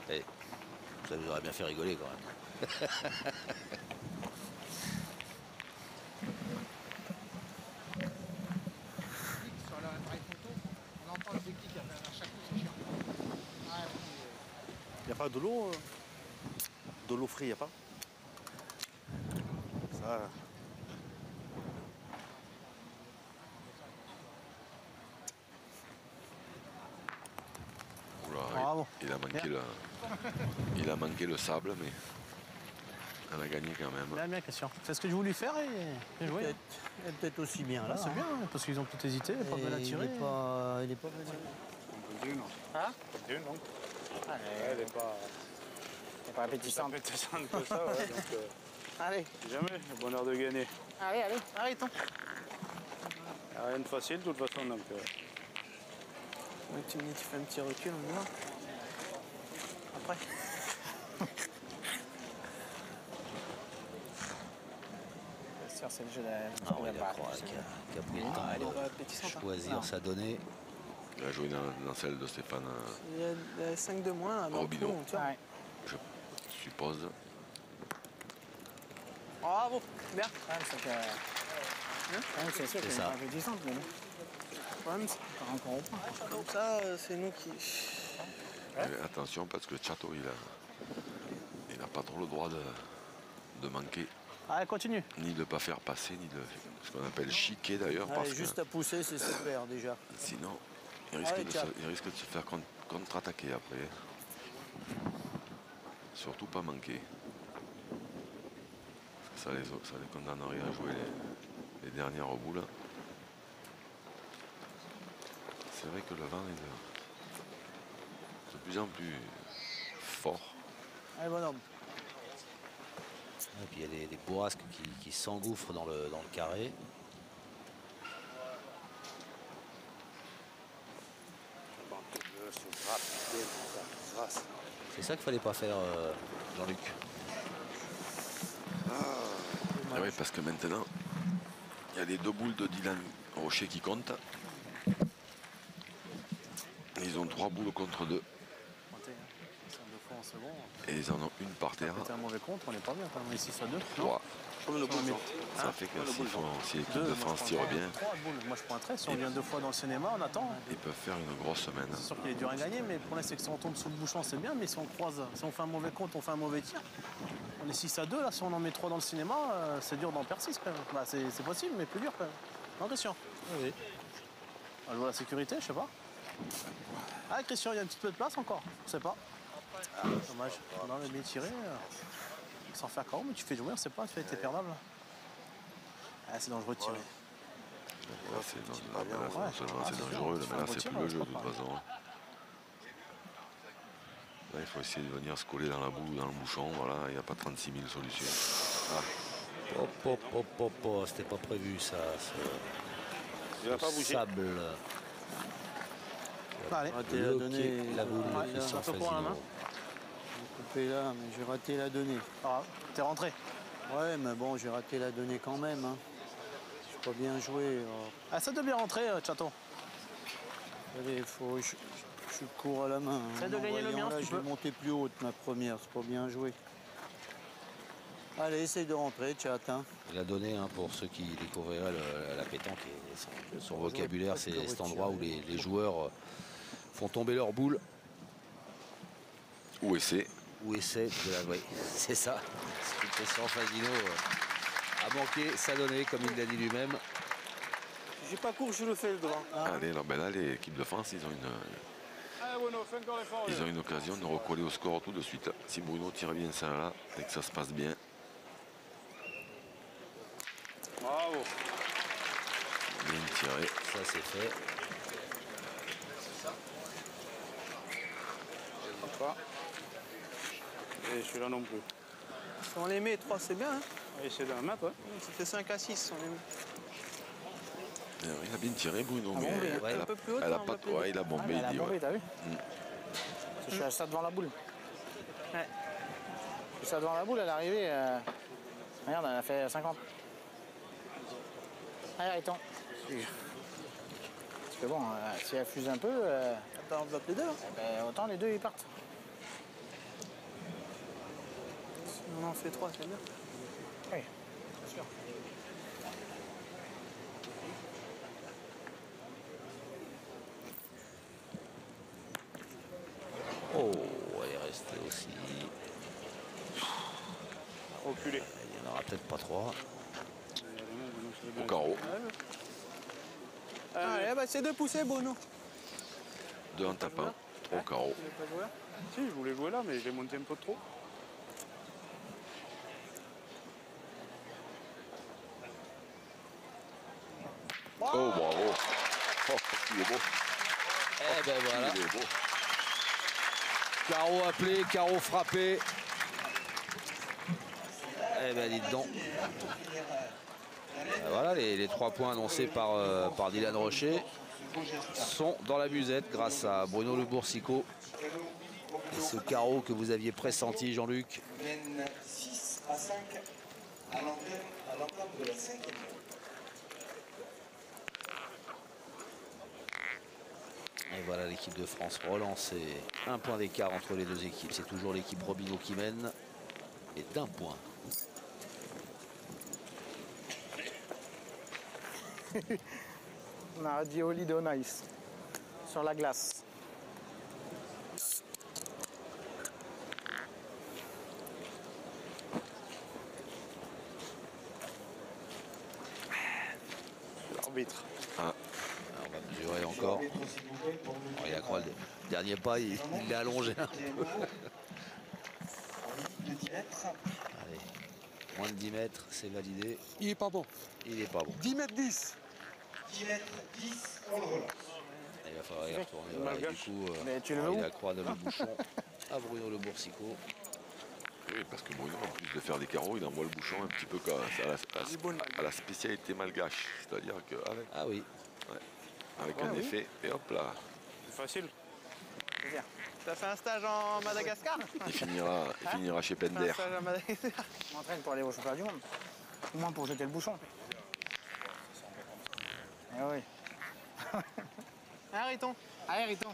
Et ça vous aurait bien fait rigoler quand même. Sur l'appareil photo, on entend le déclic à chaque coup, c'est chiant. Il n'y a pas de l'eau frais, il n'y a pas. Ça. Oula, Bravo. il a manqué le sable, mais elle a gagné quand même. Bien, bien, Christian. C'est ce que je voulais faire et bien joué. Elle est peut-être aussi bien là. C'est bien, hein, parce qu'ils ont tout hésité, pas Et mal à tirer. il est pas venu. Hein 21, donc. Elle est pas... C'est pas appétissant. appétissante que ça, ouais, donc... Allez, si jamais, le bonheur de gagner. allez, allez. Arrêtons. Rien de facile, de toute façon, donc... Donc, tu me dis, tu fais un petit recul, on y va. Après. C'est le jeu de Ah, on va dire qui a pris le temps elle est pas appétissante. de choisir sa donnée. Il a joué dans celle de Stéphane Il y a 5 de moins là, dans Robineau. le trou, tu vois. je suppose. Bravo, bien. C'est sûr qu'elle est ça. pas appétissante, mais bon. Le problème, c'est qu'on part encore au point. Comme ça, c'est nous qui... Mais attention, parce que le château, il n'a pas trop le droit de manquer, Allez, continue. ni de ne pas faire passer, ni de ce qu'on appelle chiquer d'ailleurs, parce Allez, que juste à pousser, c'est super déjà. sinon, il Allez, risque de se faire contre-attaquer après. Surtout pas manquer. Ça les condamnerait à jouer les dernières boules. C'est vrai que le vent est de plus en plus fort. Allez, bonhomme. Et puis il y a les bourrasques qui s'engouffrent dans le carré. C'est ça qu'il fallait pas faire, Jean-Luc. Ah oui, parce que maintenant, il y a les 2 boules de Dylan Rocher qui comptent. Ils ont 3 boules contre 2. Et ils en ont une par terre. C'est un mauvais compte, on n'est pas bien quand on est 6 à 2. 3. Comme le bouchon. Ça fait que si l'équipe de France tire bien, 3 boules. Moi je pointerais, si on vient 2 fois dans le cinéma, on attend. ils peuvent faire une grosse semaine. C'est sûr qu'il est dur à gagner, mais pour l'instant, si on tombe sous le bouchon, c'est bien. Mais si on croise, si on fait un mauvais compte, on fait un mauvais tir. On est 6 à 2, là, si on en met 3 dans le cinéma, c'est dur d'en perdre 6 quand même. Bah, c'est possible, mais plus dur quand même. Non, Christian? Oui. On joue à la sécurité, je sais pas. Ah, Christian, il y a un petit peu de place encore. Je sais pas. Ah, dommage. On a bien tiré. Sans faire KO, mais tu fais jouer, on sait pas, tu fais été perdable. Ah, c'est dangereux de tirer. Là, non seulement c'est dangereux, mais là c'est plus le jeu de toute façon. Là, il faut essayer de venir se coller dans la boue ou dans le bouchon. Voilà, il n'y a pas 36 000 solutions. Ah. C'était pas prévu ça. Il va pas bouger. Sable. Allez. Raté la donnée. La boule Ouais, de Christian un peu pour la main. Fasino. J'ai coupé là, mais j'ai raté la donnée. Ah, t'es rentré. Ouais, mais bon, j'ai raté la donnée quand même. Hein. J'ai pas bien joué. Ah, ça doit bien rentrer, Chaton. Allez, je cours à la main. Hein. Essaie de gagner le mien, Là, si tu je vais peux. monter plus haute ma première, c'est pas bien joué. Allez, essaye de rentrer, chat. Hein. Il a donné, pour ceux qui découvriraient la pétanque et son vocabulaire, c'est cet endroit où les joueurs font tomber leur boule. Ou essaie. Ou essaie de la... Oui, c'est ça. Christian Fasino a manqué sa donnée, comme il l'a dit lui-même. J'ai pas cours, je le fais le droit. Allez, alors, là, l'équipe de France, ils ont une occasion de recoller au score tout de suite. Si Bruno tire bien ça là, et que ça se passe bien. Bravo. Bien tiré. Ça, c'est fait. Pas. Et celui-là non plus. Si on les met 3, c'est bien. Hein. On va essayer de la mettre. Hein. Ça fait 5 à 6, on les met. Il a bien tiré Bruno, Ah, mais bombé, hein. elle Un peu plus haut, elle a un pas peu plus ouais, il a bombé, elle a il dit. bombé, Ouais. t'as vu Je suis à ça devant la boule. Ouais. Je suis ça devant la boule, elle est arrivée. Regarde, elle a fait 50. Allez, arrêtons. Parce que bon, si elle fuse un peu, T'as enveloppe les deux. Hein. ben, autant les deux ils partent. Si on en fait 3, c'est bien. Oui, bien sûr. Oh, elle est restée aussi. Reculé. Il n'y en aura peut-être pas 3. Au carreau. Allez, bah, c'est 2 poussées, Bruno. 2 en tapant, 3 au carreau. Tu veux pas jouer là? Si, je voulais jouer là, mais j'ai monté un peu trop. Oh, bravo. Oh, il est beau. Eh ben voilà. Il est beau. Carreau appelé, carreau frappé. Eh ben dites donc. Voilà, les 3 points annoncés par Dylan Rocher sont dans la musette grâce à Bruno Le Boursicot. Et ce carreau que vous aviez pressenti, Jean-Luc. Mène 6 à 5 à l'entame de la 5e. Et voilà, l'équipe de France relance et 1 point d'écart entre les deux équipes. C'est toujours l'équipe Robineau qui mène et d'1 point. On a dit Holiday Nice sur la glace. L'arbitre. Alors, on va mesurer encore. Oh, il a croix, le dernier pas, il l'a allongé un peu. Allez, moins de 10 mètres, c'est validé. Il est pas bon. Il est pas bon. 10 mètres 10. 10 mètres 10, on le relance. Il va falloir y retourner. Voilà, et du coup, Mais tu le veux il où a croix de le bouchon à Bruno Le Boursicot. Oui, parce que Bruno, en plus de faire des carreaux, il envoie le bouchon un petit peu à la spécialité malgache. C'est-à-dire qu'avec Ah oui. un effet, et hop là, C'est facile. T'as fait un stage en Madagascar? il finira chez T'as fait un Pender. stage en Madagascar. Je m'entraîne pour aller au championnat du monde. Au moins pour jeter le bouchon. Eh oui. Arrêtons. Allez, Riton.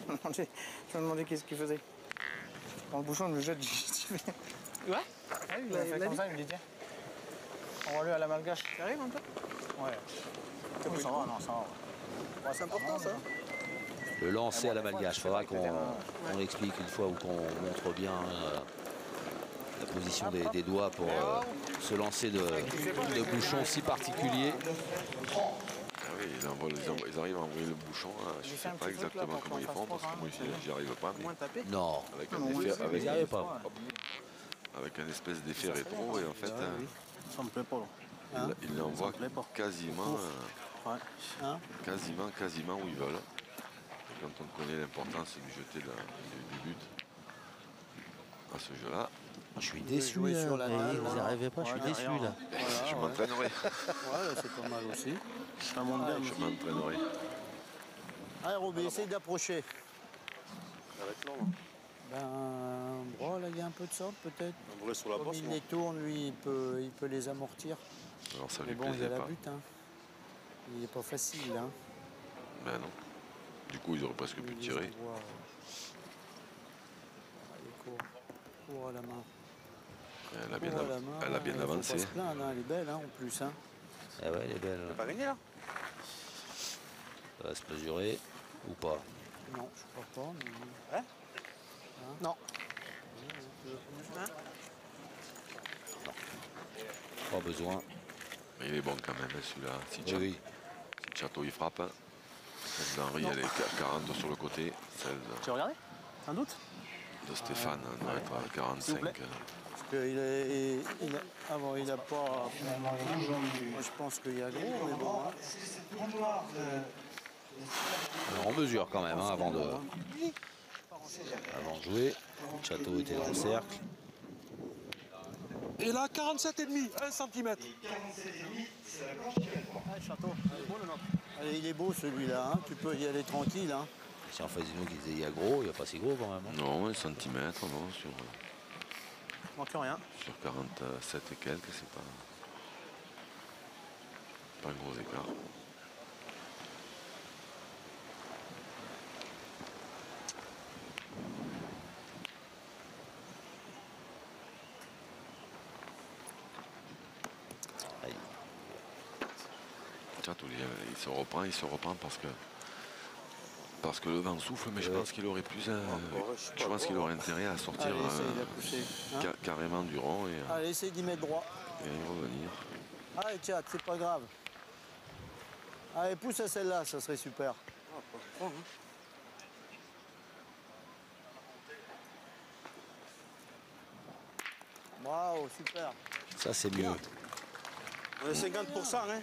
Je me demandais qu'est-ce qu'il faisait. Dans le bouchon, il me jette. Ouais. Il a fait comme ça, il me dit tiens. On va lui à la malgache. T'arrives un peu? Ouais. Oui, ça va, non, ça va. Ouais, c'est important ça. Le lancer à la malgache. Il faudra c'est vrai que qu'on l'explique une fois ou qu'on montre bien la position des doigts pour ce lancer de bouchon si particulier. Ah oui, ils arrivent à envoyer le bouchon. Je ne sais pas exactement comment ils font parce que moi j'y arrive pas. Mais Moins tapé. Non, avec un effet, vous n'y arrivez pas. avec un espèce d'effet rétro et en fait Ça me plaît pas là. il l'envoie Ça me plaît pas. quasiment, Ouais. Hein? quasiment où ils veulent. Et quand on connaît l'importance du jeter du but à ce jeu-là, Je suis déçu. jouer sur la main, Vous n'y arrivez pas, je suis déçu là. je m'entraînerai. Ouais, c'est pas mal aussi. Ça monte bien. Je m'entraînerai. Allez, Robé, essaye d'approcher. Ça va être long. Ben, bon, là, il y a un peu de sorte peut-être. On brûle sur la Comme bosse. il les tourne, lui, il peut les amortir. Alors ça Mais lui bon, il y a plaisait la pas. butte. Hein. Il n'est pas facile. Hein. Ben non. Du coup, ils auraient presque pu Il les tirer. envoie, il court à la main. Elle a bien, Court à la main, elle a bien faut avancé. pas se plaindre, hein, elle est belle hein, en plus. Hein. Ah ouais, elle est belle. T'as pas gagné là? Ça va se mesurer ou pas. Non, je crois pas. Mais... Non. Pas besoin. Mais il est bon quand même celui-là. Si Oui, oui. Chateau il frappe. Celle d'Henri elle est 40 sur le côté. Celle Tu as regardé? Un doute? de Stéphane elle doit être à 45. Parce qu'il a pas. Moi, je pense qu'il y a gros, mais bon. Hein. Alors on mesure quand même hein, avant de jouer. Château était dans le cercle. Et là, 47,5, 1 cm. Allez, il est beau celui-là, hein. Tu peux y aller tranquille. Hein. Si en Fasino qui disait il y a gros, il n'y a pas si gros quand même. Hein. Non, 1 cm, non, Manque rien. sur 47 et quelques, c'est pas. pas un gros écart. Chateau, il se reprend parce que le vent souffle, mais je pense qu'il aurait plus je pense qu'il aurait intérêt à sortir carrément du rond et allez, essaye d'y mettre droit. Et y revenir. Allez, Tchad, c'est pas grave. Allez, pousse à celle-là, ça serait super. Bravo, super. Ça, c'est mieux. On est 50%, hein.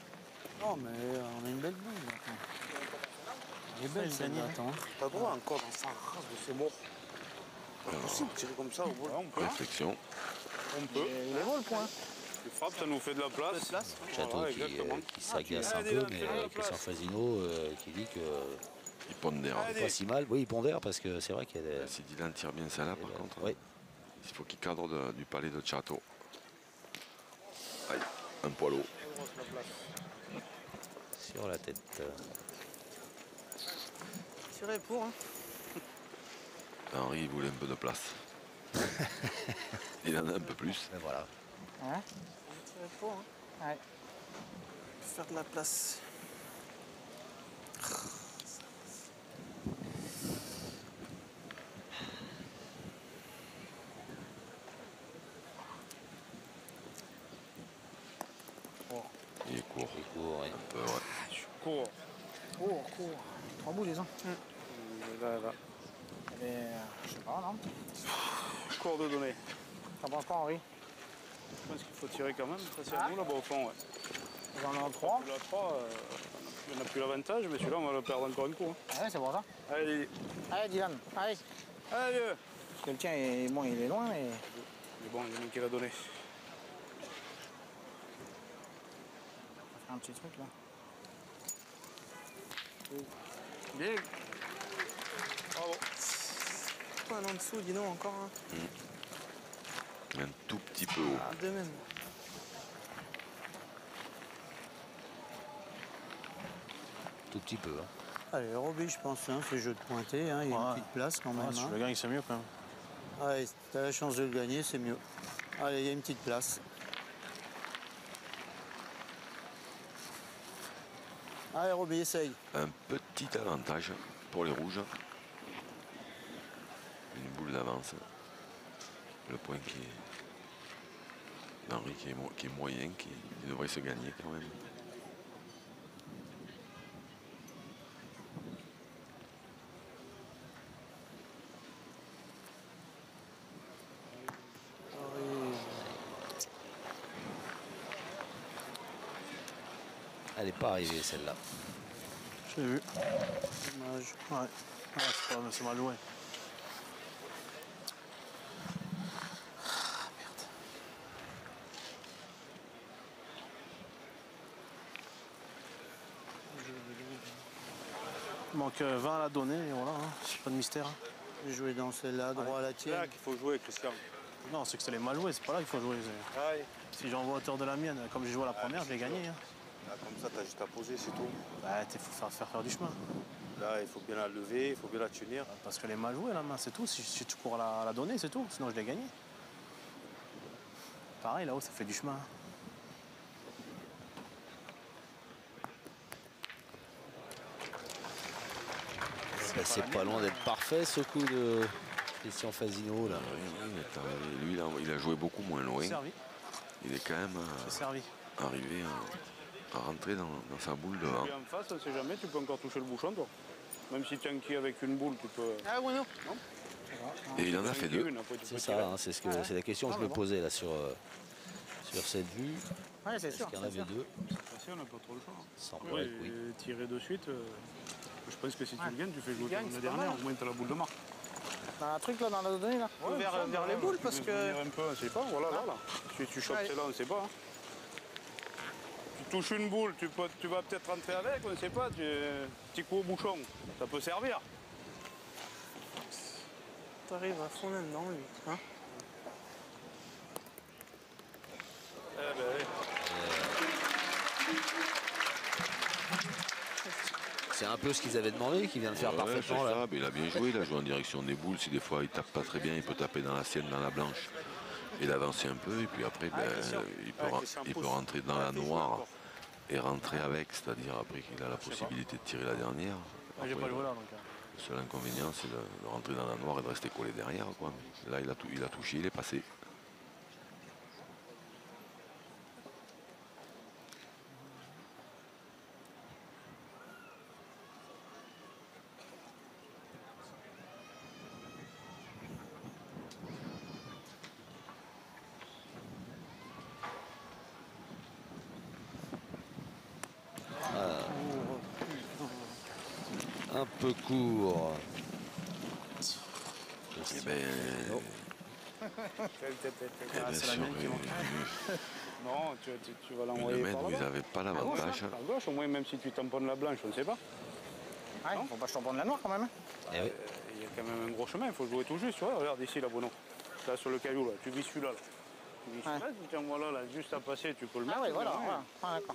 Non, mais on a une belle boule. Elle est belle, celle-là. Pas droit encore dans sa race, c'est mort. Pas possible de tirer comme ça au bout. Réflexion. On peut. Il est beau le point. Tu frappes, ça nous fait de la place. Château Voilà, qui s'agace un peu, mais Christian Fasino qui dit que il pondère. pas si mal. Oui, il pondère parce que c'est vrai qu'il y a si Dylan tire bien celle-là, par contre, oui. Il faut qu'il cadre du palais de Chateau. Aïe, un poil haut. Sur la tête. Tirer pour, hein. Henri, il voulait un peu de place. Il en a un peu plus. Et voilà. Hein? Tirer pour, hein. Ouais. Faire de la place. Il est court. Il court, oui. Un peu, ouais. Je suis court. Court. 3 boules, les uns. Là. Mais, je sais pas, non? Court de données. T'en penses quoi, Henri? Je pense qu'il faut tirer quand même. Ça, c'est à nous là-bas au fond, ouais. J'en ai un 3. La 3, on n'a plus l'avantage, mais celui-là, on va le perdre encore un coup. Hein. Ouais, c'est pour ça. Allez, Dylan, allez. allez. Parce que le tien, bon, il est loin, mais... Mais bon, il y en a qui l'a donné. On va faire un petit truc, là. Bien. Bravo. Pas un en dessous, dis-nous, encore, hein. Un tout petit peu haut. Ah, deux même. Tout petit peu. Hein. Allez, Roby, je pense, hein, ce jeu de pointé, hein, il y a une petite place quand même. Si hein. tu le gagnes, c'est mieux quand même. Allez, t'as la chance de le gagner, c'est mieux. Allez, il y a une petite place. Allez, Roby, essaye. Un petit avantage pour les rouges. Une boule d'avance. Le point qui est d'Henri qui est moyen, qui devrait se gagner quand même. Elle n'est pas arrivée celle-là. Je l'ai vu. Dommage. Ouais. C'est mal joué. Il manque 20 à la donner et voilà, hein. Pas de mystère. Hein. J'ai joué dans celle-là, droit à la C'est là tienne. qu'il faut jouer, Christian. Non, c'est que c'est les mal joués, c'est pas là qu'il faut jouer. Aïe. Si j'envoie à hauteur de la mienne, comme j'ai joué à la première, je l'ai gagné. Hein. Là, comme ça, t'as juste à poser, c'est tout. Bah, il faut faire du chemin. Là, il faut bien la lever, il faut bien la tenir. Parce qu'elle est mal jouée la main, c'est tout. Si tu cours à la donner, c'est tout. Sinon, je l'ai gagné. Pareil, là-haut, ça fait du chemin. C'est pas loin d'être parfait ce coup de Christian Fasino là. Lui, il a joué beaucoup moins loin. Servi. Il est quand même arrivé à rentrer dans sa boule devant. En face, on ne sait jamais, tu peux encore toucher le bouchon, toi. Même si tu es inquiet avec une boule, tu peux. Ah, ouais, non. Et il en a fait deux. C'est ça, hein, c'est la question que je me posais là sur cette vue. Ouais, c'est sûr. Est-ce qu'il y en avait deux? On n'a pas trop le choix. Semblerait que oui. Tirer de suite, je pense que si tu le gagnes, tu fais jouer gagnes, comme la c'est pas dernière, mal. au moins tu as la boule de marque. T'as un truc là dans la donnée là vers les boules parce que. Un peu, on ne sait pas, voilà, là. Si tu chopes celle-là, on ne sait pas. Hein. Tu touches une boule, tu vas peut-être rentrer avec, on ne sait pas, petit coup au bouchon, ça peut servir. T'arrives à fond là-dedans lui. Hein? Eh ben, un peu ce qu'ils avaient demandé, qu'il vient de faire parfaitement. Là. Mais il a bien joué, il a joué en direction des boules. Si des fois il tape pas très bien, il peut taper dans la sienne, dans la blanche, et l'avancer un peu. Et puis après, il peut rentrer dans la noire et rentrer avec, c'est-à-dire après qu'il a la possibilité de tirer la dernière. Après, le seul inconvénient, c'est de rentrer dans la noire et de rester collé derrière, quoi. Là, il a touché, il est passé. Un peu court. Eh ben, non, tu vas l'envoyer par là. Vous n'avez pas l'avantage. À gauche, au moins, même si tu tamponnes la blanche, on ne sait pas. Ouais, faut pas que je tamponne la noire quand même. Il y a quand même un gros chemin, il faut jouer tout juste. Tu vois, regarde ici, là, Bono. Là, sur le caillou, là. Tu vis celui-là. Là. Tu vis celui-là, tu tiens, voilà, là, juste à passer, tu peux le mettre. Ah oui, voilà.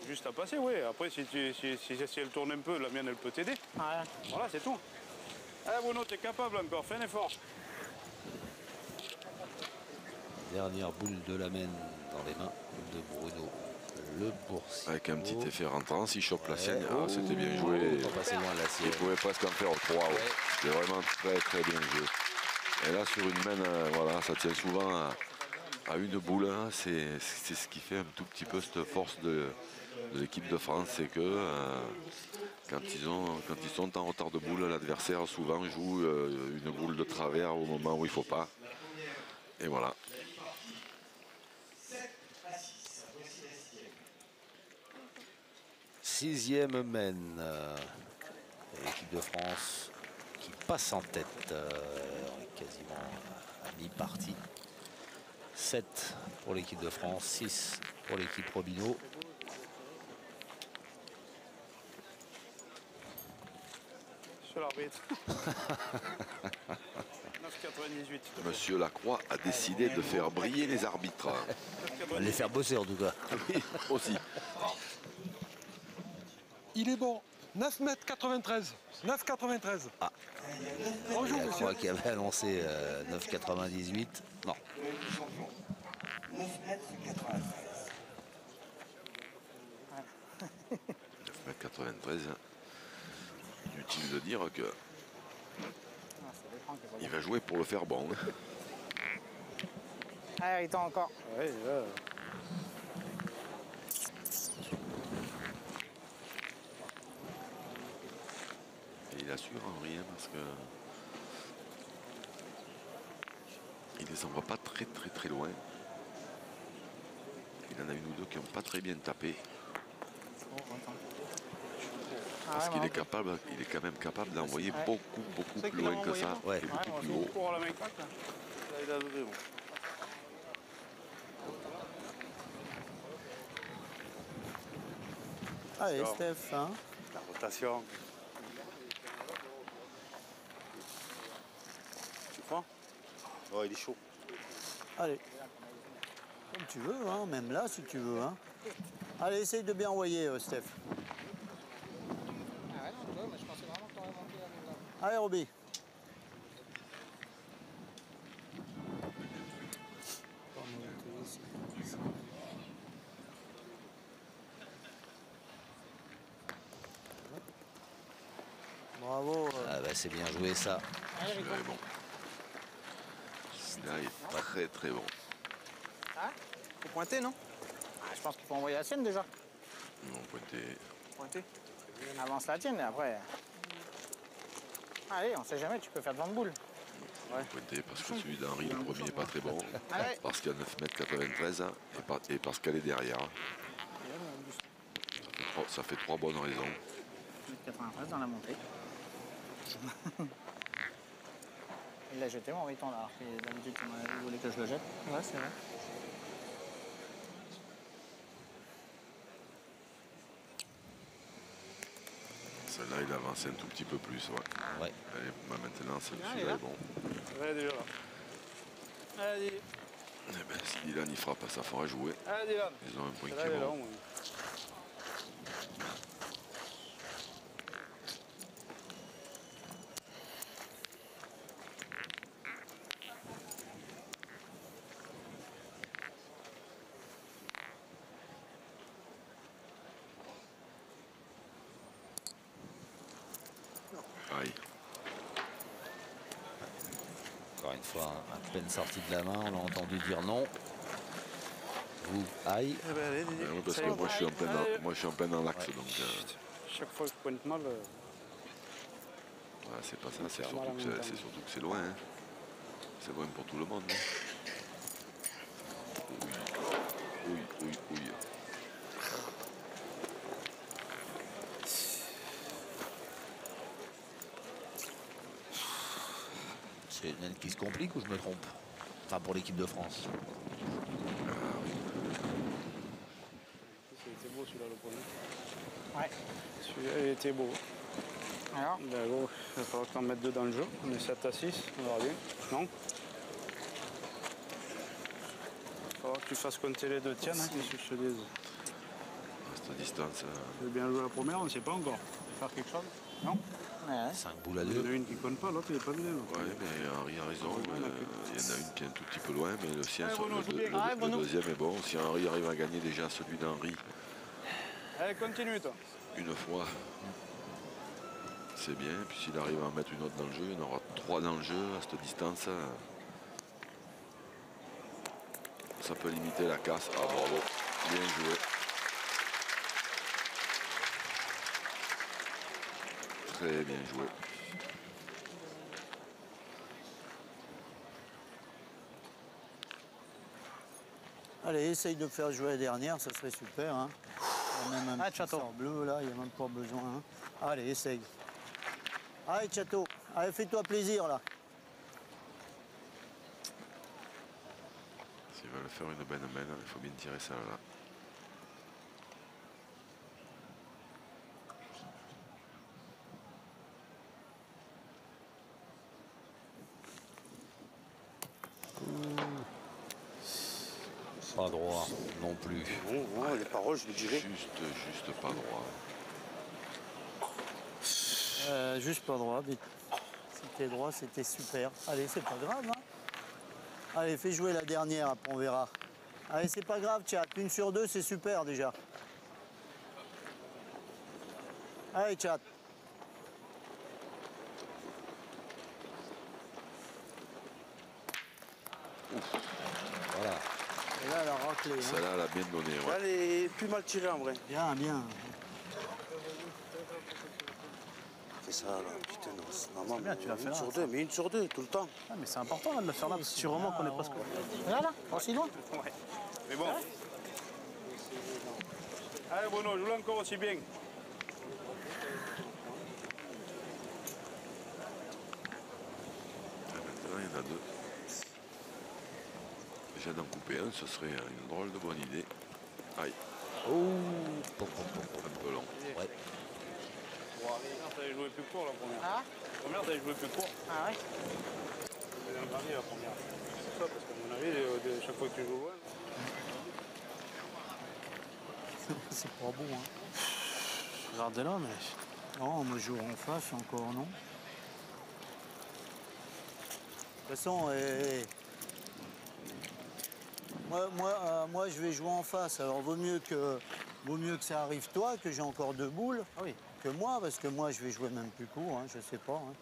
Juste à passer, oui. Après, si elle tourne un peu, la mienne, elle peut t'aider. Voilà, c'est tout. Allez, Bono, t'es capable encore, fais un effort. Dernière boule de la main dans les mains de Bruno Le Boursier. Avec un petit effet rentrant, s'il chope la sienne, c'était bien joué. Il pouvait presque en faire 3. Ouais. C'était vraiment très bien joué. Et là, sur une main, voilà, ça tient souvent à une boule. Hein. C'est ce qui fait un tout petit peu cette force de l'équipe de France, c'est que quand ils sont en retard de boule, l'adversaire souvent joue une boule de travers au moment où il ne faut pas. Et voilà. Sixième mène. L'équipe de France qui passe en tête. Quasiment à mi-partie. 7 pour l'équipe de France, 6 pour l'équipe Robineau. Sur l'arbitre. 9,98. Monsieur Lacroix a décidé de faire briller les arbitres. Les faire bosser en tout cas. Oui, aussi. Il est bon. 9,93 m. 9,93 m. Ah. Bonjour, Je monsieur. crois qu'il avait annoncé 9,98. Non. 9,93 m. Inutile de dire que il va jouer pour le faire bon. Ah, il tend encore. Ouais, Et il assure Henri, parce que il les envoie pas très loin. Il en a une ou deux qui n'ont pas très bien tapé. Parce qu'il est capable, il est quand même capable d'envoyer beaucoup plus loin que ça, ouais. et beaucoup plus haut. Pour la main craque, là. Là, il a levé, bon. Allez, Steph, hein. La rotation. Tu crois? Oh, il est chaud. Allez. Comme tu veux, hein, même là, si tu veux. Hein. Allez, essaye de bien envoyer, Steph. Ah ouais, non, tu vois, mais je pensais vraiment que t'aurais monté la même là. Allez, Roby. Bravo. Ah bah, c'est bien joué ça. Celui-là est bon. Celui-là est très bon. Ah, faut pointer, non? Ah, je pense qu'il faut envoyer la sienne déjà. Non, pointé. Pointer. Avance la tienne et après. Allez, on sait jamais, tu peux faire devant de boule. Ouais. Pointé parce que celui d'Henri, le premier, n'est pas très bon. Ah ouais. Parce qu'il y a 9,93 m et parce qu'elle est derrière. Ça fait 3 bonnes raisons. 93 dans la montée. Il l'a jeté, mon Riton, là. D'habitude, il voulait que je le jette. Ouais, c'est vrai. Celle-là, il avance un tout petit peu plus. Ouais. Allez, bah maintenant, celui-là est bon. Ouais, déjà là. Allez. Eh ben, si Dylan il frappe, ça fera jouer. Allez, Dylan. Ils ont un point qui est est bon. long. fois à peine sorti de la main, on a entendu dire non. Vous, aïe. Eh ben, allez, Ouais, parce que moi je suis en plein dans l'axe, donc chaque fois que je pointe mal, ouais, c'est pas ça, c'est surtout que c'est loin. Hein. C'est loin pour tout le monde. Hein. Oui. C'est une aile qui se complique ou je me trompe? Enfin, pour l'équipe de France. c'était beau celui-là, le premier. Ouais. Celui-là, il était beau. Alors Ben, gros, il va falloir que tu en mettes deux dans le jeu. On est 7 à 6, on verra bien. Non? Il va falloir que tu fasses compter les deux tiennes, hein, qu'est-ce que je te dise. À cette distance. Tu veux bien jouer la première, on ne sait pas encore. Faire quelque chose? Non? Ouais. 5 boules à Il y en 2. a une qui compte pas, l'autre il est pas bien. Ouais, mais Henri a raison. Il y en a une qui est un tout petit peu loin, mais le sien, Allez, le deuxième est bon. Si Henri arrive à gagner déjà celui d'Henri Allez, continue toi. une fois, c'est bien. Puis s'il arrive à en mettre une autre dans le jeu, il y en aura 3 dans le jeu à cette distance. Ça peut limiter la casse. Ah bravo, bien joué. Très bien joué. Allez, essaye de faire jouer la dernière, ça serait super. Hein. Il y a même un petit Chateau. sort bleu là, il n'y a même pas besoin. Hein. Allez, essaye. Allez, Chateau. Allez, fais-toi plaisir là. S'ils veulent faire une bonne main, il faut bien tirer ça là. Pas droit non plus. Bon, les paroles, je le dirais. Juste pas droit. Juste pas droit, mais si t'es droit, c'était super. Allez, c'est pas grave. Hein. Allez, fais jouer la dernière, après on verra. Allez, c'est pas grave, chat. 1 sur 2, c'est super déjà. Allez, chat. Voilà. Et là, elle a raclé. Hein. Celle-là, elle a bien donné. Ouais. Elle est plus mal tirée en vrai. Bien, bien. C'est ça là, putain, non, c'est normal. bien, tu l'as fait là, sur ça. deux, mais 1 sur 2 tout le temps. Ah, mais c'est important là, de le faire là, parce que tu remontes qu'on est presque. Là, aussi loin. Ouais. Mais bon. Allez Bruno, joue-le encore aussi bien. Maintenant, il y en a 2. Déjà d'en couper un, ce serait une drôle de bonne idée. Aïe. Oh. Un peu long. Ouais. T'avais joué plus court la première. Ah La première, t'avais joué plus court. Ah ouais. Elle a gagné la première. C'est ça, parce qu'à mon avis, chaque fois que tu joues loin. C'est pas bon. Hein. Regardez là, mais. Non, moi je joue en face encore, non. De toute façon, moi, je vais jouer en face. Alors vaut mieux que ça arrive toi, que j'ai encore 2 boules, que moi, parce que moi je vais jouer même plus court, hein, je sais pas. Hein.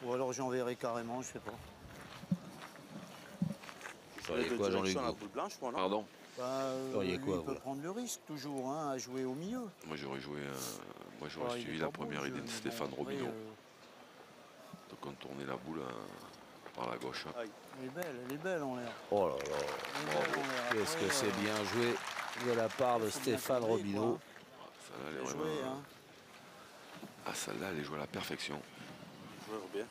Ou alors j'enverrai carrément, je sais pas. Vous feriez quoi, Jean-Luc? La boule blanche, moi, non? Pardon. Feriez Lui, quoi, il peut vous prendre le risque toujours hein, à jouer au milieu. Moi, j'aurais joué. Moi, j'aurais Ouais, il suivi est la pas beau, première le idée jeu, de mais Stéphane bon, après, Robineau. De contourner la boule par la gauche. Elle est belle en l'air. Oh là là. Bravo. Qu'est-ce que c'est bien joué de la part de Stéphane Robineau. Celle-là, elle est Joué, vraiment. hein. Ah, celle-là, elle est jouée à la perfection. Joueur bien.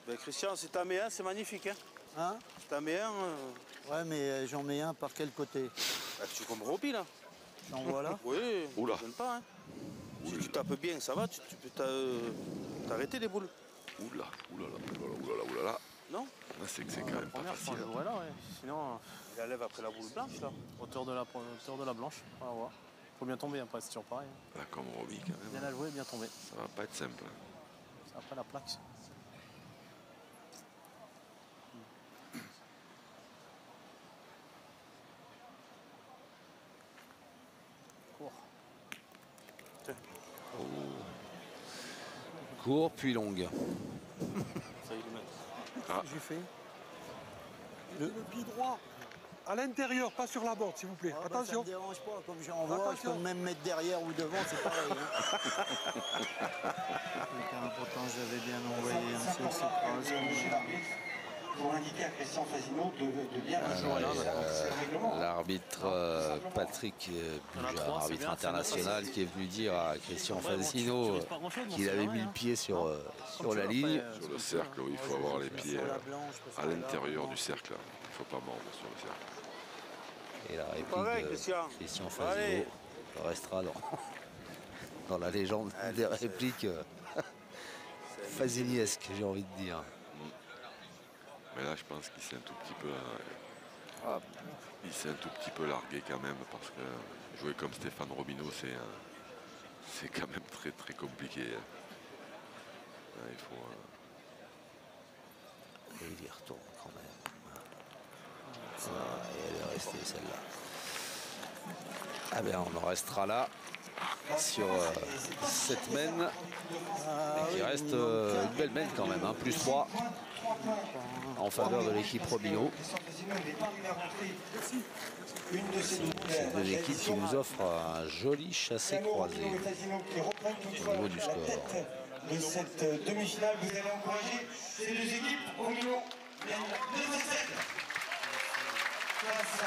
Ben, Christian, si t'en mets un, c'est magnifique. Hein? Hein? Si t'en mets un, Ouais, mais j'en mets un par quel côté? bah, tu comme Roby là. J'en vois là? Oui, Oula. je pas. Hein. Si tu tapes bien, ça va, tu peux t'arrêter les boules. Oula, oulala. Non? Là, c'est quand La même pas première, je pense facile. que je jouerais là, ouais. Sinon, Il la lève après la boule blanche là. hauteur de la blanche. On va voir. Faut bien tomber, après, c'est toujours pareil. Hein. Là, comme Roby, quand Bien même. la jouer, bien tomber. Ça va pas être simple. C'est après la plaque. Court. Court, puis longue. Ça y est, le mettre. Ah. J'ai fait. Le pied droit à l'intérieur, pas sur la borde, s'il vous plaît. Ah, bah, Attention. ça me dérange pas, comme j'en vois, je Attention. peux même mettre derrière ou devant, c'est pareil. Hein. Pourtant, j'avais bien envoyé un sur cette phrase. Pour indiquer à Christian Fasino de bien jouer L'arbitre Patrick Bujard, arbitre international, qui est venu dire à Christian Fasino qu'il avait mis le pied sur la ligne. Sur le cercle, oui, il faut avoir les pieds à l'intérieur du cercle. Il ne faut pas mordre sur le cercle. Et la réplique de Christian Fasino restera dans la légende des répliques fasiniesques, j'ai envie de dire. Mais là, je pense qu'il s'est un tout petit peu... il s'est un tout petit peu largué quand même, parce que jouer comme Stéphane Robineau, c'est quand même très très compliqué. Il faut... Et il y retourne quand même. Et elle est restée celle-là. Ah ben on en restera là sur cette mène. Qui reste une belle mène quand même, hein, plus 3 en faveur de l'équipe Robineau. C'est deux équipes qui nous offrent un joli chassé croisé au niveau du score. De cette demi-finale, vous allez encourager ces deux équipes au niveau de 2-7 face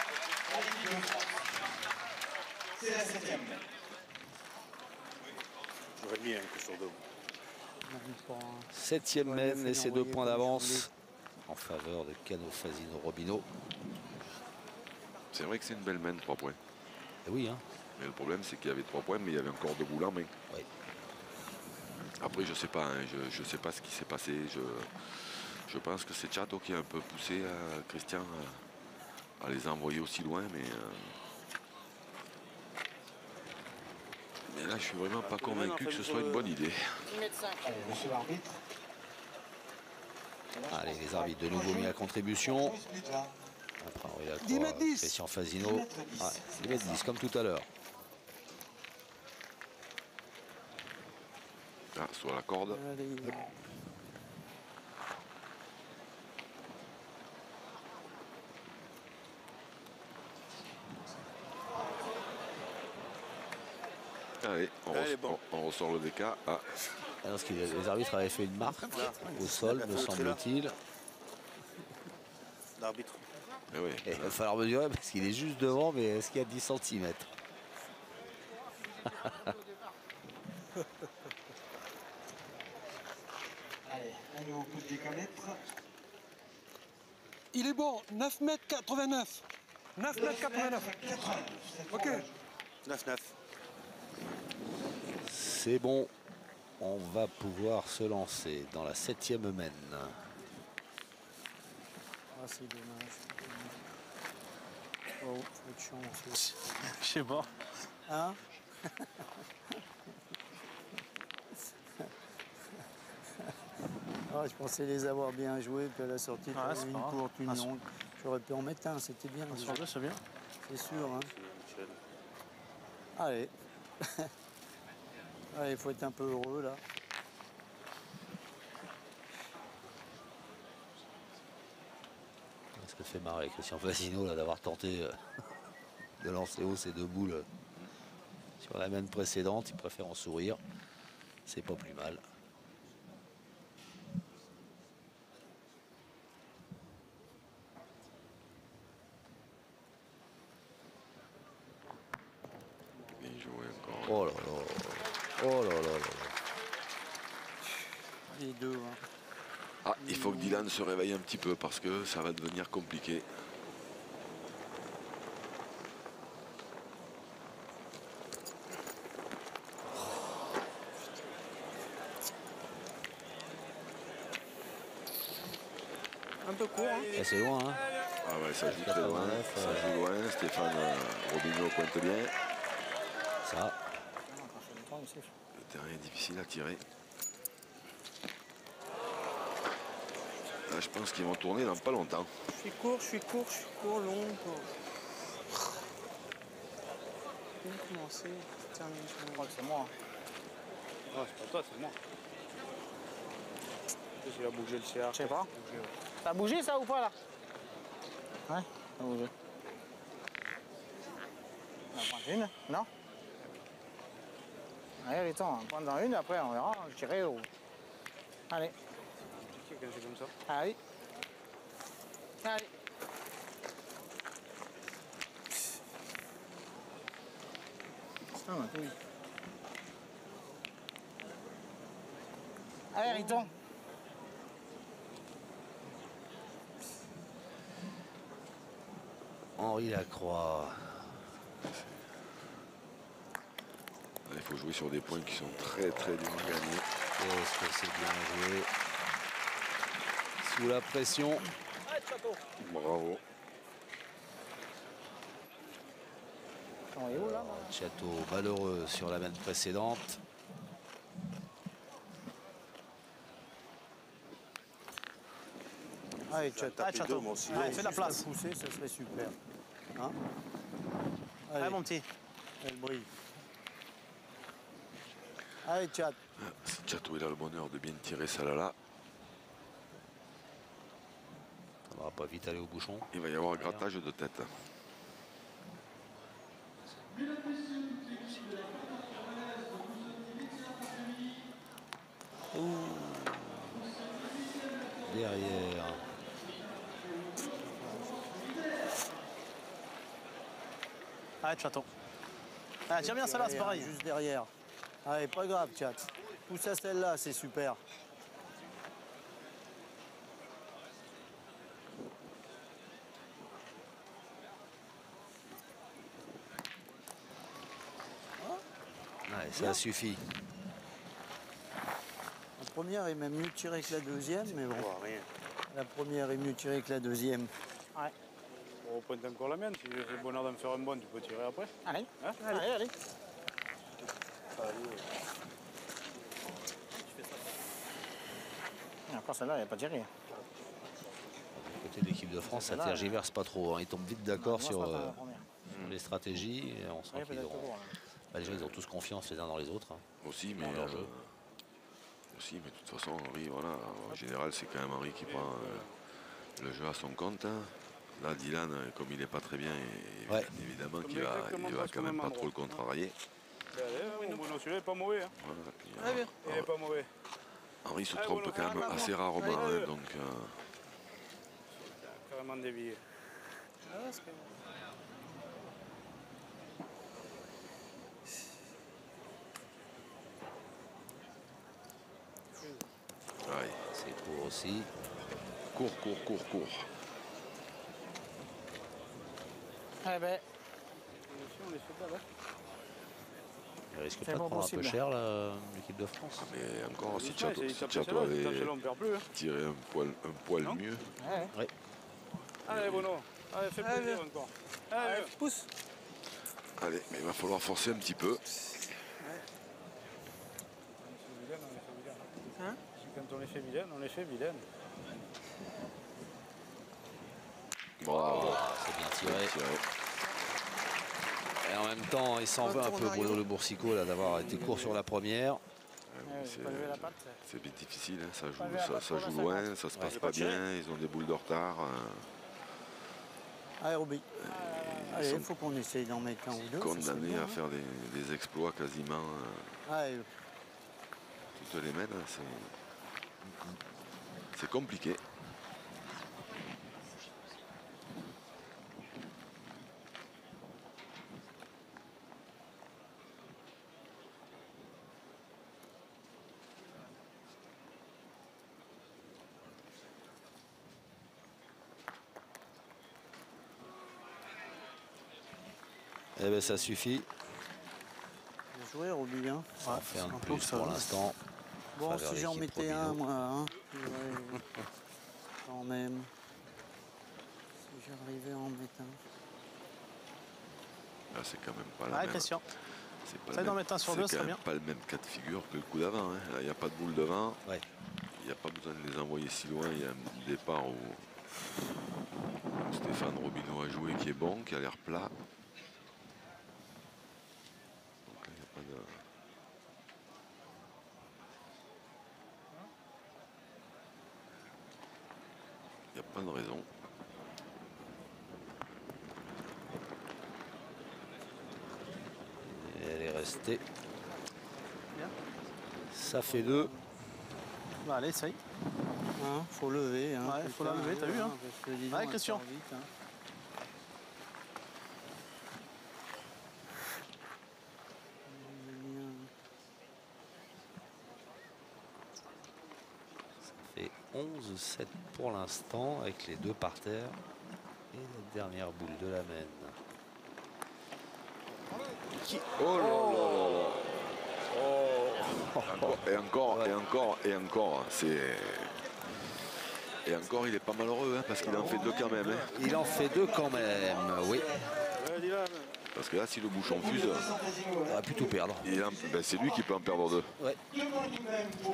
à l'équipe de France. C'est la 7e. J'aurais mis un coup sur deux. 7e mène et ses 2 points d'avance en faveur de Cano Fasino Robineau. C'est vrai que c'est une belle mène, 3 points. Et oui, hein. Mais le problème, c'est qu'il y avait 3 points, mais il y avait encore 2 boules en main. Oui. Après, je sais pas, hein, je sais pas ce qui s'est passé. Je pense que c'est Chato qui a un peu poussé Christian à les envoyer aussi loin, mais là, je suis vraiment pas convaincu que ce soit une bonne idée. Monsieur l'arbitre. Allez, les arbitres de nouveau mis à contribution. Après, on regarde 10 mètres 10. Christian Fasino. Ouais, 10 mètres 10, comme tout à l'heure. Ah, sur la corde. Allez, on ressort le DK. Ah. Parce que les arbitres avaient fait une marque au sol, me semble-t-il. L'arbitre. Eh oui. Il va falloir mesurer parce qu'il est juste devant, mais est-ce qu'il y a 10 cm? Allez, un nouveau coup de déconnectre. Il est bon, 9 mètres 89. 9 mètres 89. Ok. 9-9. C'est bon. On va pouvoir se lancer dans la 7e mène. Ah, c'est dommage. Oh, faut de chance. Je sais pas. Hein? Ah, je pensais les avoir bien joués, puis à la sortie, Ah, c'est une pas grave. courte, une Ah, longue. J'aurais pu en mettre un, c'était bien. Sur deux, c'est bien. C'est sûr, hein. Allez. Allez, il faut être un peu heureux, là. Ça fait marrer Christian Fasino là d'avoir tenté de lancer haut ces 2 boules sur la mène précédente. Il préfère en sourire. C'est pas plus mal. Il jouait encore. Oh là là. Oh là là là là. Les deux, hein. Ah, il faut que Dylan se réveille un petit peu parce que ça va devenir compliqué. Un peu court. Hein. Et c'est loin, hein. Ah ouais, ça joue très loin. Ça joue loin. Stéphane Robineau pointe bien. Ça. Le terrain est difficile à tirer. Là, je pense qu'ils vont tourner dans pas longtemps. Je suis court, long. Comment commencer, terminer. Je crois que c'est moi. Non, c'est pas toi, c'est moi. s'il a bougé le CA. Je sais pas. Ça a bougé ça ou pas là? Ouais, ça a bougé. On va prendre une, non? Allez, attends, on va prendre une, après on verra, je dirais au... Allez. C'est quand c'est comme ça. Allez. Allez. Ça m'a couille. Allez, Riton. Henri Lacroix. Il faut jouer sur des points qui sont très très durs à gagner. Est-ce que c'est bien joué? Sous la pression. Bravo. On est où là? Château malheureux sur la main précédente. Allez, Château. Moi aussi. Allez, fais de la place. Pousser, ça serait super. Hein? Allez, mon petit. Elle brille. Allez, Chat. Si Château il a le bonheur de bien tirer ça là, On va pas vite aller au bouchon. il va y avoir un grattage de tête. Derrière. Allez, Château. Ah, tire bien celle-là, c'est pareil. Juste derrière. Allez, pas grave, Chat. Pousse à celle-là, c'est super. Ouais, ça suffit. La première est même mieux tirée que la deuxième, mais bon. La première est mieux tirée que la deuxième. Ouais. On repointe encore la mienne. Si j'ai le bonheur d'en faire un bon, tu peux tirer après. Allez. Hein? Allez. Et encore celle-là, elle n'a pas tiré. Côté de l'équipe de France, ça tergiverse pas trop. Hein. Ils tombent vite d'accord sur les stratégies. Et on sent qu'ils auront... Bah, déjà, ils ont tous confiance les uns dans les autres. Hein. Aussi, mais leur jeu. Aussi, mais de toute façon, Henri, voilà, en général, c'est quand même Henri qui prend le jeu à son compte. Hein. Là, Dylan, comme il n'est pas très bien, Ouais. évidemment qu'il va quand même pas trop le contrarier. Allez, mon bonhomme, celui-là n'est pas mauvais. Hein. Voilà, Il n'est pas mauvais. Henri se trompe quand même assez rarement, hein, donc... Carrément dévié. Ouais. C'est court aussi. Court. Eh ben, On les fait pas là. Il risque C'est pas de bon prendre un possible. peu cher l'équipe de France. Mais encore, si Ouais, Château il tape celle-là, avait il tape celle-là, on perd plus. Hein. tiré un poil mieux. Ouais. Allez, Bono. Allez, fais plaisir encore. Allez, Pousse. Allez, mais il va falloir forcer un petit peu. Hein? Quand on les fait vilaines, on les fait vilaines. Bravo. C'est bien tiré. Et en même temps, il s'en veut un peu Bruno Le Boursicot là d'avoir été court sur la première. C'est bien difficile, hein. Ça Pas lever la patte joue pour la loin, 50. ça se passe pas bien, ils ont des boules de retard. Allez, Roby. Allez, Ils il sont faut qu'on essaye d'en mettre un ou deux. ça serait condamnés bien, à hein. faire des exploits quasiment Allez, toutes les semaines. C'est compliqué. Eh bien, ça suffit. bien joué, Roby. Hein. Ça en fait un de un peu plus que ça pour va. l'instant. Bon, Travers si j'en l'équipe mettais un, Robineau. moi, hein. Ouais, quand même. Si j'arrivais à en mettre un. Là, c'est quand même pas la Allez, même. Christian. C'est pas Essaye d'en mettre un sur deux, c'est ce quand serait même pas le même cas de figure que le coup d'avant. Hein. Là, il n'y a pas de boule devant. Ouais. Il n'y a pas besoin de les envoyer si loin. Il y a un départ où Stéphane Robineau a joué qui est bon, qui a l'air plat. Donc là, il n'y a pas de... 1, pas de raison. Et elle est restée. Bien. Ça fait 2. Bah, allez, essaye. Hein, faut lever. Hein, Ouais, faut la lever, t'as vu, hein. parce que, dis donc, Ouais, elle Christian. part vite, hein. Ça fait 11-7 pour l'instant avec les 2 par terre. Et la dernière boule de la mène. Oh là là là là. Et encore, et encore, et encore. Et encore, il est pas malheureux, hein, parce qu'il en fait 2 quand même. Hein. Il en fait 2 quand même, oui. Parce que là, si le bouchon fuse, On va plutôt perdre. ben, c'est lui qui peut en perdre 2. Ouais. 2 points tout de même pour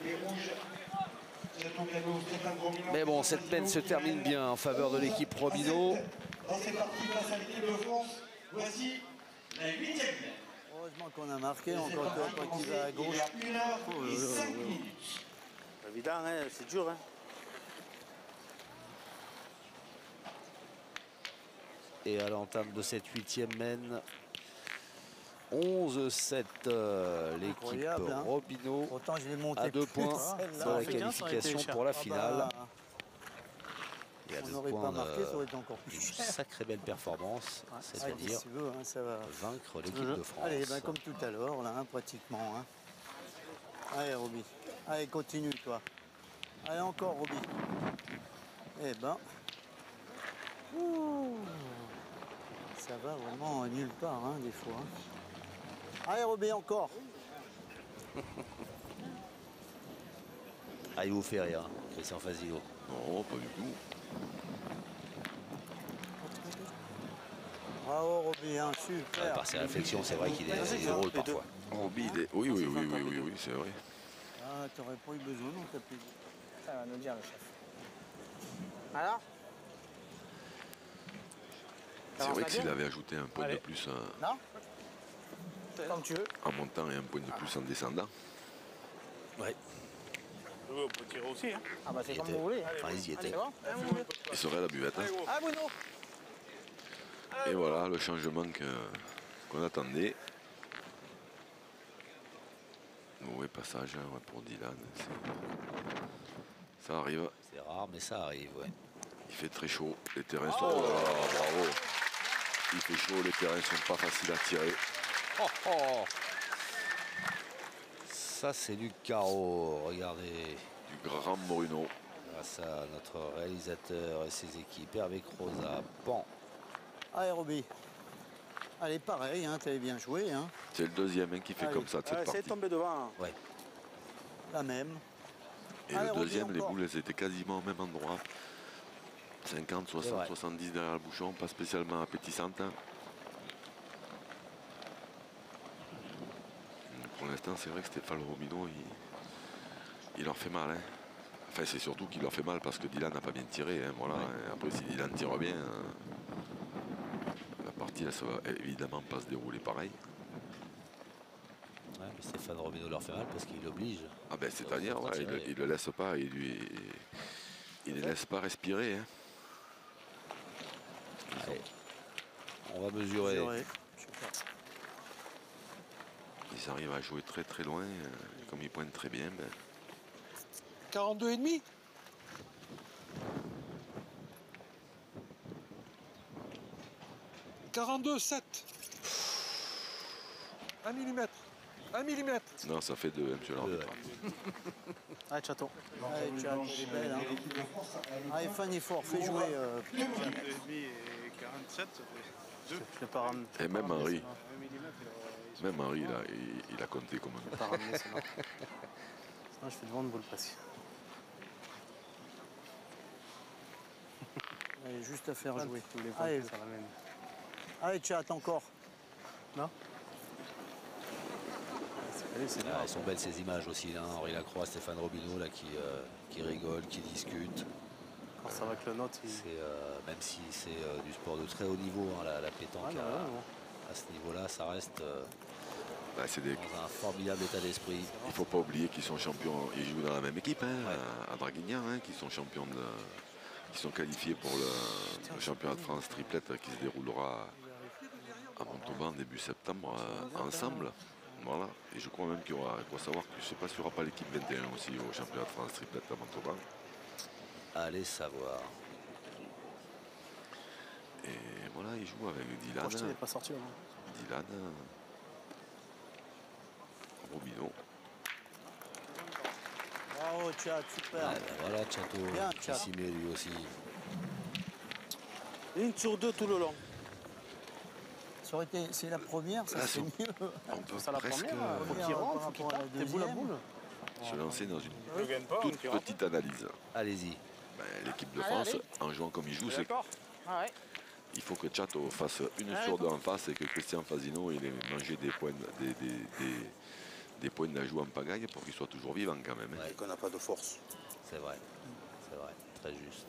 les rouges. Chaton Cano, Stéphane Gromino. Mais bon, cette mène se termine bien en faveur de l'équipe Robineau. Dans ces parties face à l'équipe de France, voici la 8e mène. Heureusement qu'on a marqué, encore toi qui va à gauche. Il y a 1 heure et 5 minutes. Évident, hein, c'est dur. Hein. Et à l'entame de cette 8e mène, 11-7, l'équipe Incroyable, hein. Robineau Autant je l'ai monté à 2 plus, points celle-là. dans la fait 15, ça aurait été qualification cher. pour la Ah finale. bah, Et à on 2 n'aurait points pas marqué, ça aurait été encore plus une cher. sacrée belle performance, Ah, c'est-à-dire qu'est-ce que tu veux, hein, ça va. vaincre l'équipe de France. Allez, ben, comme tout à l'heure, là, hein, pratiquement. Hein. Allez, Roby. Allez, continue, toi. Allez, encore, Roby. Eh ben. Ouh. Ça va vraiment nulle part, hein, des fois. Hein. Allez, Roby, encore. Ah, il vous fait rire, Christian Fazilo. Non, pas du tout. Bravo, Roby, hein, super. Par ses réflexions, c'est vrai qu'il est drôle parfois. Roby, oui, oui, oui, oui, oui, oui, c'est vrai. Ah, t'aurais pas eu besoin, non, t'as plus. Ça va nous dire le chef. Alors C'est vrai que s'il avait ajouté un point de plus Non Comme tu veux. en montant et un point de plus en descendant. Ouais. Oui, on peut tirer aussi. Hein. Ah bah c'est Il comme était- vous voulez. Enfin, ils y étaient. C'est bon Il serait à la buvette. Hein. Ah Bruno. Et voilà le changement qu'on attendait. Mauvais passage hein, pour Dylan. Ça arrive. C'est rare, mais ça arrive, ouais. Il fait très chaud. Les terrains sont... Oh là là, bravo. Il fait chaud, les terrains sont pas faciles à tirer. Oh, oh. Ça, c'est du carreau, regardez. Du grand Bruno. Grâce à notre réalisateur et ses équipes, Hervé Croza. Bon, Allez, Roby. Allez, pareil, hein, t'avais bien joué. Hein. C'est le deuxième hein, qui fait Allez. comme ça de cette Essayez partie. de tomber devant. ouais. La même. Et Allez, le Roby, deuxième, les encore. boules, elles étaient quasiment au même endroit. 50, 60, vrai. 70 derrière le bouchon, pas spécialement appétissante. hein. Pour l'instant, c'est vrai que Stéphane Robineau, il leur fait mal. Hein. Enfin, c'est surtout qu'il leur fait mal parce que Dylan n'a pas bien tiré. Hein, voilà. Et après, si Dylan tire bien, la partie, elle, ça va évidemment pas se dérouler pareil. Ouais, mais Stéphane Robineau leur fait mal parce qu'il l'oblige. Ah ben, c'est-à-dire, Faut ouais, tirer. il le laisse pas, il les laisse pas respirer. Hein. Allez. On va mesurer. Mesuré. Ils arrivent à jouer très très loin, comme ils pointent très bien. Ben, 42,5. « 42,7. 1 mm. 1 mm. non, ça fait 2, monsieur l'arbitre. Allez, chaton. Allez, Tchad, elle est belle. Hein. Allez, Fanny Fort, fais jouer. 2,5 et 47, ça fait 2. Je l'ai pas ramené. Et même Henri, 1 mm, même Henri, là, il a compté comme Je l'ai pas ramené, sinon. Sinon, je fais devant de boule presque. Allez, juste à faire jouer. Tous les Allez, points, ça ramène. allez, chat, encore. Non Allez, c'est bien. Ah, elles sont belles ces images aussi, là. Henri Lacroix, Stéphane Robineau là, qui rigole, qui discute. Quand ça va avec le note, il... C'est, même si c'est du sport de très haut niveau, hein, la pétanque Ah, non, non. à ce niveau-là, ça reste c'est des... dans un formidable état d'esprit. Il ne faut pas oublier qu'ils sont champions, ils jouent dans la même équipe, hein, à Draguignan, hein, qui sont champions qui sont qualifiés pour le championnat de France triplette qui se déroulera à Montauban début septembre ensemble. Voilà. Et je crois même qu'il y aura, il faut savoir que je ne sais pas s'il n'y aura pas l'équipe 21 aussi au championnat de France triplette à Montauban. Allez savoir. Et voilà, il joue avec Dylan. Il n'est pas sorti là. Dylan. Robineau. Bravo, Tchad, super. Voilà, Chateau Bien, qui Tchad. s'y met lui aussi. 1 sur 2 tout le long. Ça aurait été, c'est la première, ça Là, c'est mieux. On peut Ça la presque première, faut qu'il rentre, faut qu'il tape, des boules à boule. se lancer dans une Je gagne pas, toute donc il rentre. petite analyse. Allez-y. Ben, l'équipe de Allez, France, allez. en jouant comme il joue, c'est D'accord. Ah ouais. il faut que Chato fasse une Ouais, sur deux en face et que Christian Fasino il ait mangé des points, des points d'ajout en pagaille pour qu'il soit toujours vivant quand même. hein. Et qu'on n'a pas de force. C'est vrai. C'est vrai. Très juste.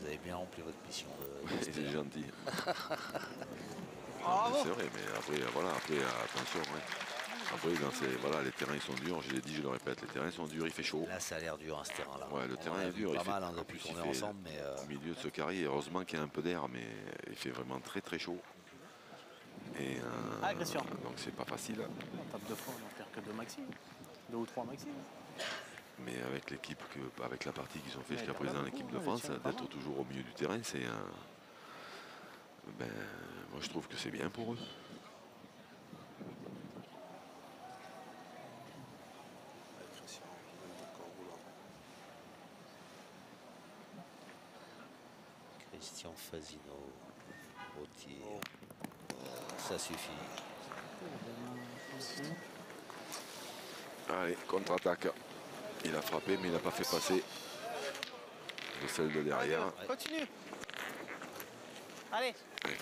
Vous avez bien rempli votre mission. C'est gentil. Bravo. C'est vrai, mais après, voilà, après attention. Ouais. Après, voilà, les terrains ils sont durs, je l'ai dit, je le répète, les terrains sont durs, il fait chaud. Là, ça a l'air dur, hein, ce terrain-là. Ouais, le terrain On a est vu dur. Pas il fait- mal hein, en depuis plus, qu'on il est fait ensemble, mais au milieu de ce carré, heureusement qu'il y a un peu d'air, mais il fait vraiment très très chaud. Et Ah, Christian. donc c'est pas facile. On tape 2 fois, on en perd que 2 maxi. 2 ou 3 maxi. Mais avec l'équipe, avec la partie qu'ils ont fait jusqu'à Ouais, présent, là, l'équipe de beaucoup, France, ouais, tiens, pas d'être mal. toujours au milieu du terrain, c'est ben, moi je trouve que c'est bien pour eux. Christian Fasino au tir. Ça suffit. Allez, contre-attaque. Il a frappé, mais il n'a pas fait passer de celle de derrière. Continue. Allez. Il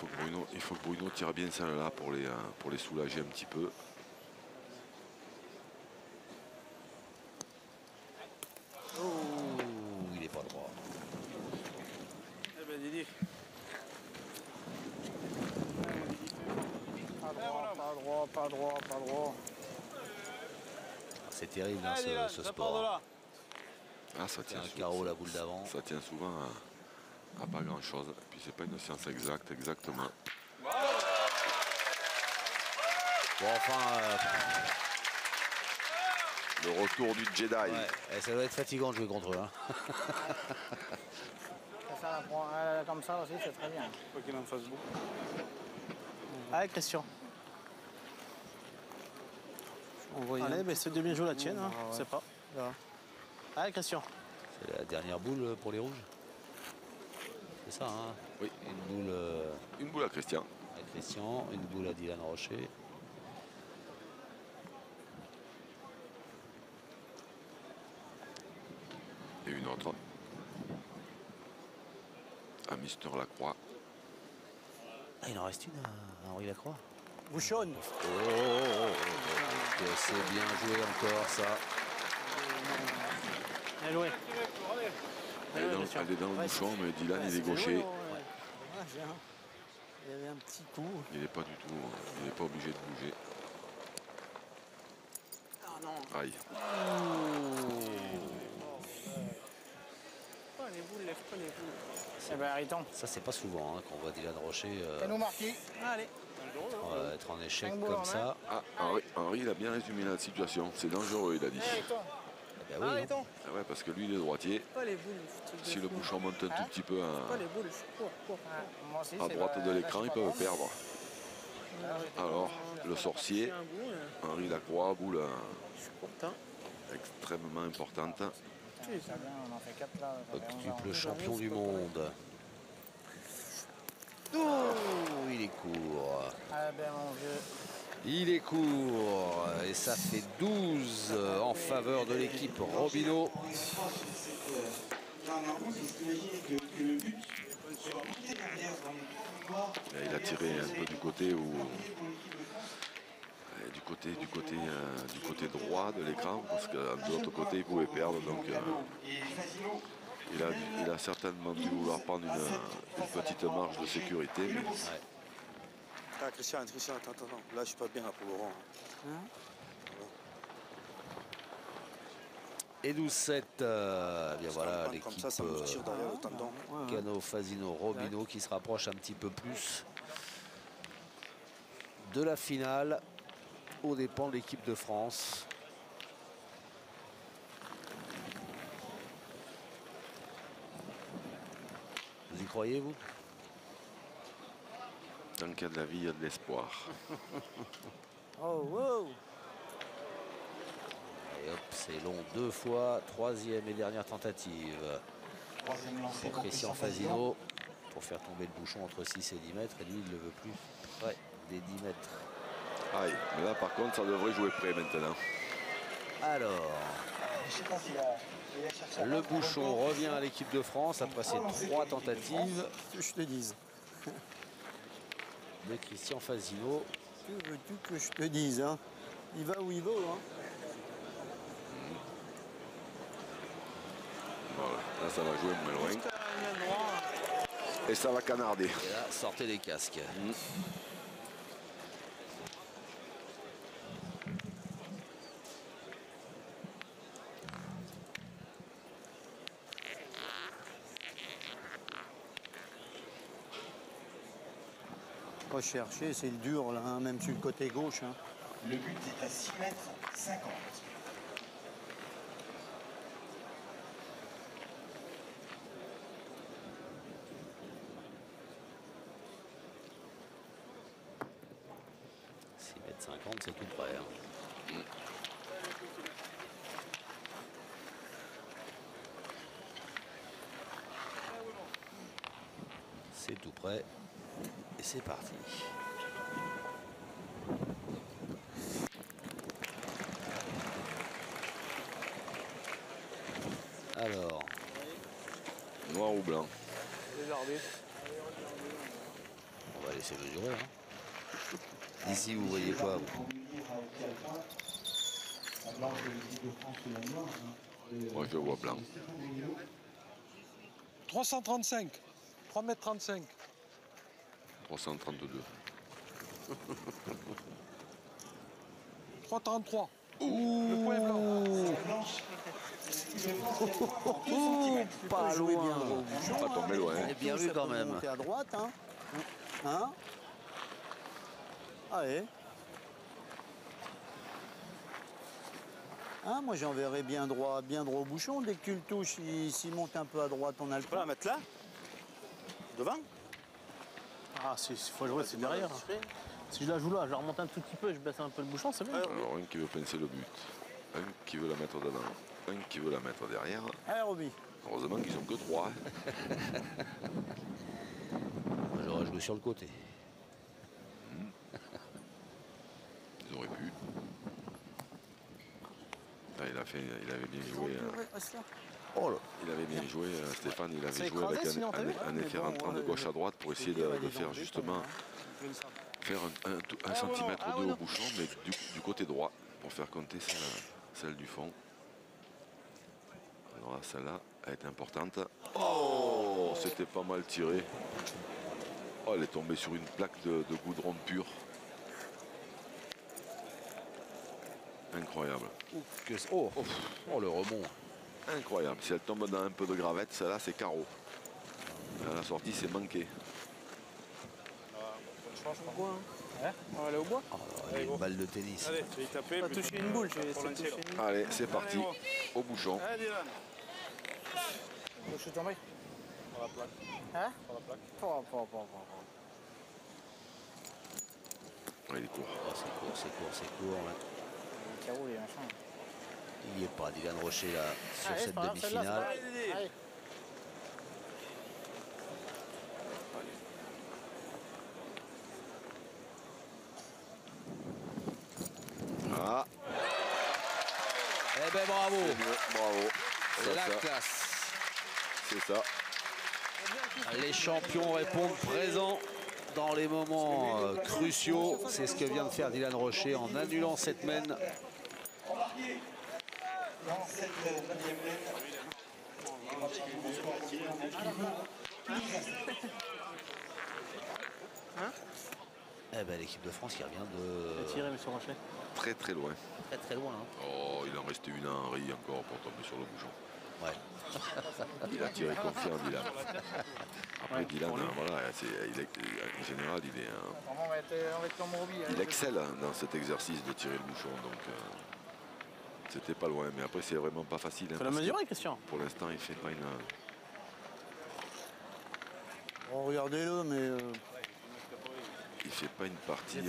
faut que Bruno tire bien celle-là pour les soulager un petit peu. Oh, il est pas droit. Eh ben Didi. Pas droit, pas droit, pas droit. C'est terrible hein, Allez, là, ce ça part de sport. là. Ah, ça C'est tient un souvent- carreau la boule d'avant. Ça tient souvent à pas grand-chose. Puis c'est pas une science exacte, exactement. Bon, enfin, Le retour du Jedi. ouais, ça doit être fatigant de jouer contre eux. Hein. Comme ça aussi, c'est très bien. Faut qu'il en fasse beaucoup. Allez, Christian. Allez, mais c'est de bien jouer la tienne, hein. Je sais pas. Allez, Christian. C'est la dernière boule pour les rouges. C'est ça, hein. Oui. Une boule à Christian. À Christian, une boule à Dylan Rocher. Et une autre. À Mister Lacroix. Ah, il en reste une à Henri Lacroix. Bouchonne. C'est bien joué encore, ça. Bien joué. Elle est dans le bouchon, mais Dylan il est gaucher. Dommage, hein. Il y avait un petit coup. Il n'est pas du tout. Il n'est pas obligé de bouger. Aïe. Pas les boules, lève pas les boules. Eh ben, arrêtons. Ça, c'est pas souvent hein, qu'on voit Dylan Rocher Fais-nous marquer. Allez. être en échec Cinq boules comme en ça. Ah, Henri, il a bien résumé la situation. C'est dangereux, il a dit. Arrêtons. Eh ben oui, hein. Arrêtons. Ah ouais, parce que lui, il est droitier. Pas les boules. Si le bouchon monte un tout petit peu Pas les boules, cours. Moi aussi, à c'est droite pas- de là, l'écran, je ils sais pas peuvent perdre. Alors, le sorcier, Henri Lacroix, boule extrêmement importante. Ça vient, on en fait 4 là. ça fait 11 ans. Octuple champion du monde. Oh, il est court. Ah ben mon vieux. Il est court. Et ça fait 12 en faveur de l'équipe Robineau. Et il a tiré un peu du côté où du côté droit de l'écran, parce que de l'autre côté il pouvait perdre, donc il a certainement dû vouloir prendre une petite marge de sécurité. Mais... Ah, Christian, attends. Là, je suis pas bien là pour le rang. Et 12-7, bien voilà l'équipe comme ça me tire derrière le tendon. Cano, Fasino, Robino qui se rapproche un petit peu plus de la finale aux dépens de l'équipe de France. Vous y croyez, vous? Tant qu'il y a de la vie, il y a de l'espoir. Oh, wow. Et hop, c'est long 2 fois. 3e et dernière tentative pour Christian Fasino pour faire tomber le bouchon entre 6 et 10 mètres. Et lui, il ne le veut plus près des 10 mètres. Aïe, mais là par contre, ça devrait jouer près maintenant. Alors, le bouchon revient à l'équipe de France après ces 3 tentatives. Que je te dise. De Christian Fasino. Que veux-tu que je te dise, hein? Il va où il va, hein? Voilà, là ça va jouer moins loin. Et ça va canarder. Et là, sortez les casques. Pas chercher, c'est le dur là, hein, même sur le côté gauche. Hein. Le but est à 6 mètres 50. C'est tout près. Hein. C'est tout près. Et c'est parti. Alors. Noir ou blanc? Les arbitres. On va laisser mesurer. Hein. Ici, vous voyez quoi vous? Moi, je vois blanc. 335. 3,35 m. 332. 3,33. Le point est blanc. Pas loin. Je suis pas tombé loin. Hein. Bien vu quand même. À droite, hein? Hein? Allez. Hein, moi j'enverrai bien droit au bouchon. Dès que tu le touches, s'il monte un peu à droite, on a le Tu peux la mettre là? Devant? Ah, s'il faut jouer, c'est derrière. Si je la joue là, je la remonte un tout petit peu, je baisse un peu le bouchon, c'est bien. Alors, un qui veut pincer le but, un qui veut la mettre devant, un qui veut la mettre derrière. Allez, Roby. Heureusement qu'ils sont que 3. J'aurais joué sur le côté. Ils auraient pu. Là, il avait bien joué. Oh là. Il avait bien joué, Stéphane. Il avait joué avec un effet rentrant de gauche à droite pour essayer de faire justement faire un centimètre ou deux au bouchon, mais du côté droit pour faire compter celle du fond. Alors là, celle-là, elle est importante. Oh, c'était pas mal tiré. Oh, elle est tombée sur une plaque de goudron pur. Incroyable. Oh, le rebond. Incroyable. Si elle tombe dans un peu de gravette, celle-là, c'est carreau. À la sortie, c'est manqué. On va aller au bois. Allez, une balle de tennis. Allez, je vais y taper. Pas toucher une boule, je vais essayer de toucher une boule. Allez, c'est parti. Au bouchon. Allez, Dylan. Je suis tombé. Pour la plaque. Hein? Pour la plaque. Ouais, il est court. Oh, c'est court. Là. Carreau, les machins. Il n'y est pas, Dylan Rocher, là, sur Allez, cette demi-finale. Allez. Ah, Eh ben bravo. bravo. C'est la Ça, classe. c'est ça. Les champions répondent présents dans les moments cruciaux. C'est ce que vient de faire Dylan Rocher en annulant cette mène. Remarquez, dans cette 9e lettre, Eh ben l'équipe de France qui revient de Tiré, monsieur Rocher. Très très loin. très très loin. Hein. Oh, il en restait une à Henry encore pour tomber sur le bouchon. Ouais. Il a tiré confiant, Dylan. Après, Dylan, voilà, en général, il excelle dans cet exercice de tirer le bouchon. Donc, c'était pas loin. Mais après, c'est vraiment pas facile. Faut la mesurer, Christian. Pour l'instant, il fait pas une... Oh, regardez-le, mais... il fait pas une partie...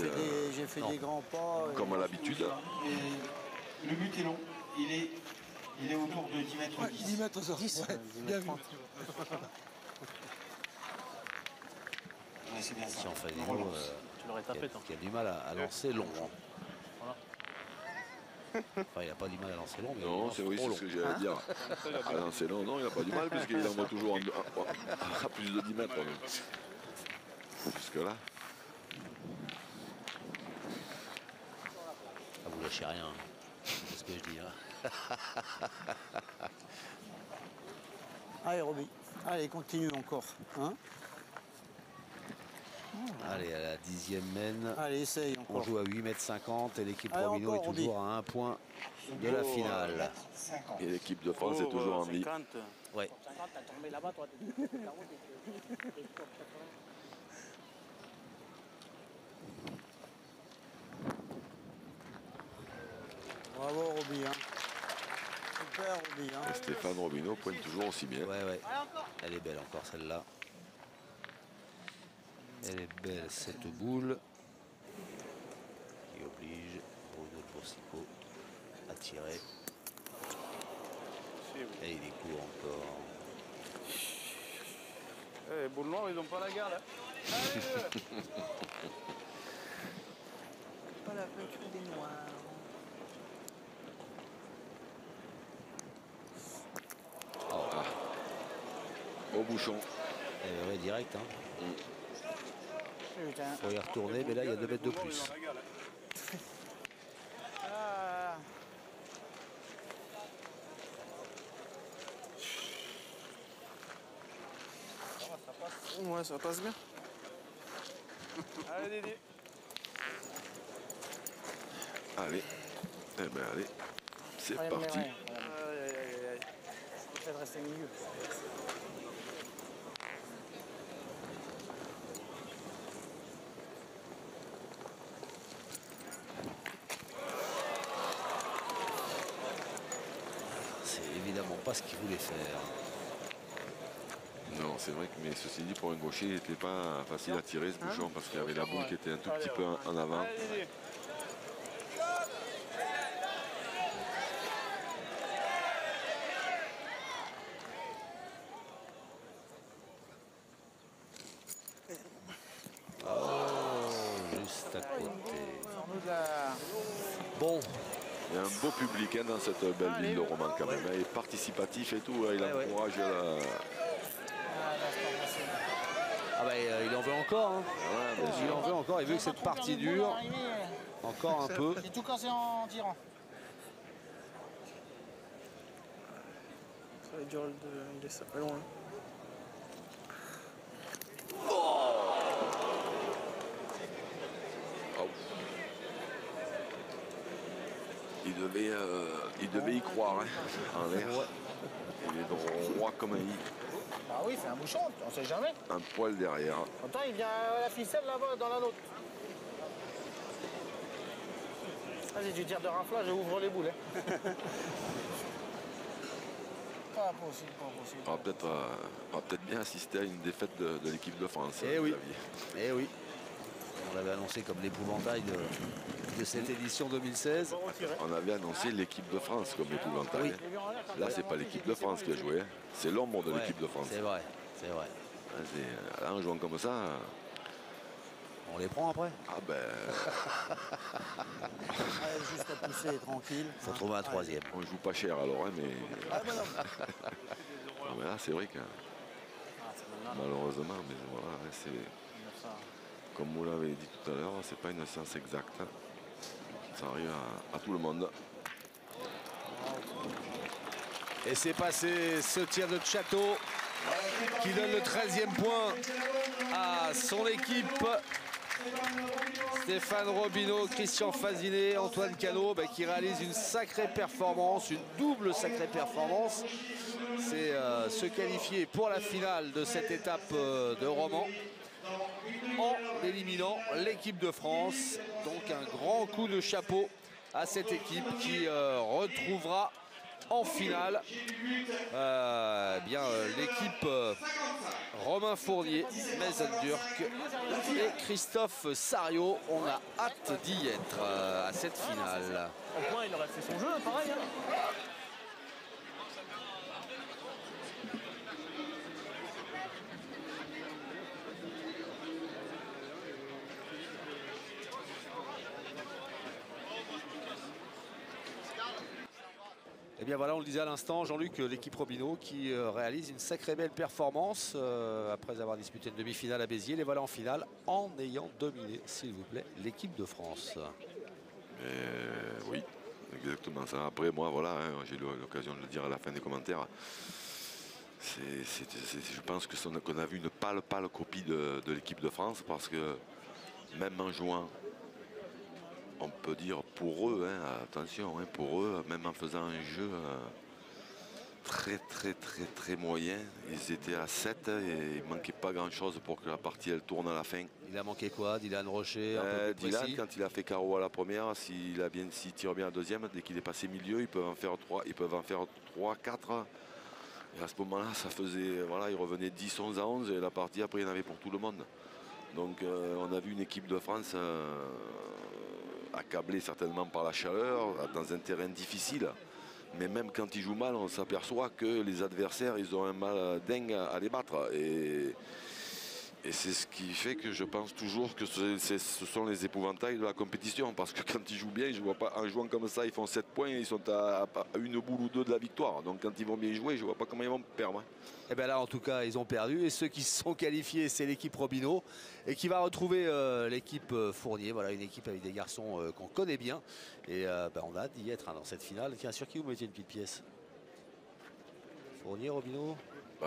J'ai fait des grands pas. Comme à l'habitude. Le but est long. Il est autour de 10 mètres 10. 10 mètres 10, ouais, bien vu. Ouais, c'est bien ça. Si on fait des tu l'aurais tapé, toi. qui a du mal à lancer long. Hein. Enfin, il n'a pas du mal à lancer long, mais non, c'est oui, c'est ce que j'allais dire. À lancer long, non, il n'a pas du mal, puisqu'il envoie toujours à plus de 10 mètres. Jusque là. Ah, vous lâchez rien. C'est ce que je dis. Hein. Allez, Roby. Allez, continue encore. Hein, allez, à la 10e mène. allez, essaye encore. On joue à 8,50 m et l'équipe Allez, Robino est encore, toujours à 1 point de la finale. Et l'équipe de France est toujours en vie. Ouais. Bravo, Roby. Hein. Super, Roby. Hein. Et Stéphane Robino pointe toujours aussi bien. Ouais, ouais. Elle est belle encore celle-là. Elle est belle cette boule qui oblige Bruno Boursicot à tirer. Et il est court encore. Les boules noires, ils n'ont pas la garde. Hein. Pas la peinture des noirs. Oh. Ah. Au bouchon. Ouais, direct. Hein. Faut y retourner, mais là il y a 2 mètres de plus. Ouais, ça passe bien. Allez, Dédé. Allez. Eh ben allez. C'est Ouais, parti. ouais, ouais. J'essaie de rester au milieu. C'est évidemment pas ce qu'il voulait faire. Non, c'est vrai que, mais ceci dit, pour un gaucher, il n'était pas facile à tirer ce bouchon parce qu'il y avait la boule qui était un tout petit peu en avant. Allez, Dédé. Oh, juste à côté. Bon. Il y a un beau public hein, dans cette belle ville de Romans quand même. Il est participatif et tout. Il encourage Ah bah il en veut encore. Hein. Ouais, bien Il sûr. en veut encore. Il veut que cette partie dure. Encore un peu. J'ai tout cassé en tirant. Ça va être dur de laisser pas loin. Oh. Il devait y croire hein, en l'air. Il est droit comme un i. Bah oui, c'est un bouchon, on sait jamais. Un poil derrière. Attends, il vient à la ficelle là-bas, dans la nôtre. Vas-y, tu tires de raflage et ouvre les boules. Hein. Pas possible, pas possible. On va peut-être bien assister à une défaite de l'équipe de France. Eh à oui. mon avis. Eh oui. On l'avait annoncé comme l'épouvantail de cette édition 2016. On avait annoncé l'équipe de France comme épouvantail. Oui. Là, c'est pas l'équipe de France qui a joué. Hein. C'est l'ombre de l'équipe de France. C'est vrai, c'est vrai. Là, en jouant comme ça... On les prend après. Ah ben... Allez, juste à pousser, tranquille. Faut trouver un troisième. On joue pas cher alors, hein, mais... Ah, bah non. Non, mais là, c'est vrai que... Malheureusement, mais voilà, c'est... Comme vous l'avez dit tout à l'heure, c'est pas une science exacte. Ça arrive à tout le monde. Et c'est passé ce tir de Chateau qui donne le 13e point à son équipe. Stéphane Robineau, Christian Fazinet, Antoine Cano qui réalisent une sacrée performance, une double sacrée performance. C'est se qualifier pour la finale de cette étape de Romans en éliminant l'équipe de France. Donc un grand coup de chapeau à cette équipe qui retrouvera en finale l'équipe Romain Fournier, Maison Durk et Christophe Sario. On a hâte d'y être à cette finale. Au point, il aurait fait son jeu, pareil. Hein. Et bien voilà, on le disait à l'instant, Jean-Luc, l'équipe Robineau qui réalise une sacrée belle performance après avoir disputé une demi-finale à Béziers. Les voilà en finale en ayant dominé, s'il vous plaît, l'équipe de France. Oui, exactement ça. Après, moi, voilà, hein, j'ai eu l'occasion de le dire à la fin des commentaires. Je pense qu'on a vu une pâle copie de l'équipe de France parce que même en jouant, on peut dire pour eux, hein, attention, hein, pour eux, même en faisant un jeu très moyen, ils étaient à 7 et il ne manquait pas grand chose pour que la partie elle tourne à la fin. Il a manqué quoi? Dylan Rocher, un peu plus Dylan, précis. quand il a fait carreau à la première, s'il tire bien la deuxième, dès qu'il est passé milieu, ils peuvent en faire 3, 4. Et à ce moment-là, ça faisait, voilà, il revenait 10, 11 à 11 et la partie après, il y en avait pour tout le monde. Donc on a vu une équipe de France accablée certainement par la chaleur, dans un terrain difficile. Mais même quand ils jouent mal, on s'aperçoit que les adversaires, ils ont un mal dingue à les battre. Et c'est ce qui fait que je pense toujours que ce sont les épouvantails de la compétition. Parce que quand ils jouent bien, je vois pas, en jouant comme ça, ils font 7 points et ils sont à une boule ou deux de la victoire. Donc quand ils vont bien jouer, je ne vois pas comment ils vont perdre. Et bien là, en tout cas, ils ont perdu. Et ceux qui se sont qualifiés, c'est l'équipe Robineau. Et qui va retrouver l'équipe Fournier. Voilà, une équipe avec des garçons qu'on connaît bien. Et on a hâte d'y être dans cette finale. Tiens, sur qui vous mettez une petite pièce? Fournier, Robineau?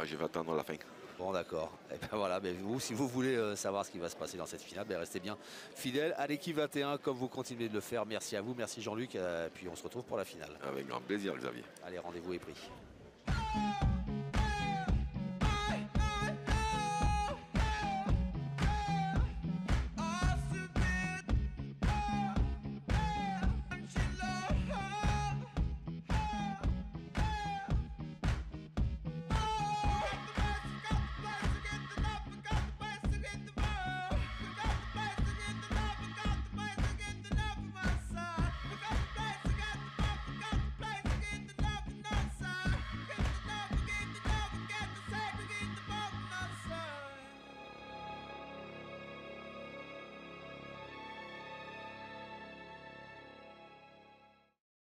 Je vais attendre la fin. Bon, d'accord. Et ben voilà, vous, si vous voulez savoir ce qui va se passer dans cette finale, restez bien fidèles à l'équipe 21 comme vous continuez de le faire. Merci à vous, merci Jean-Luc. Puis on se retrouve pour la finale. Avec grand plaisir, Xavier. Allez, rendez-vous est pris.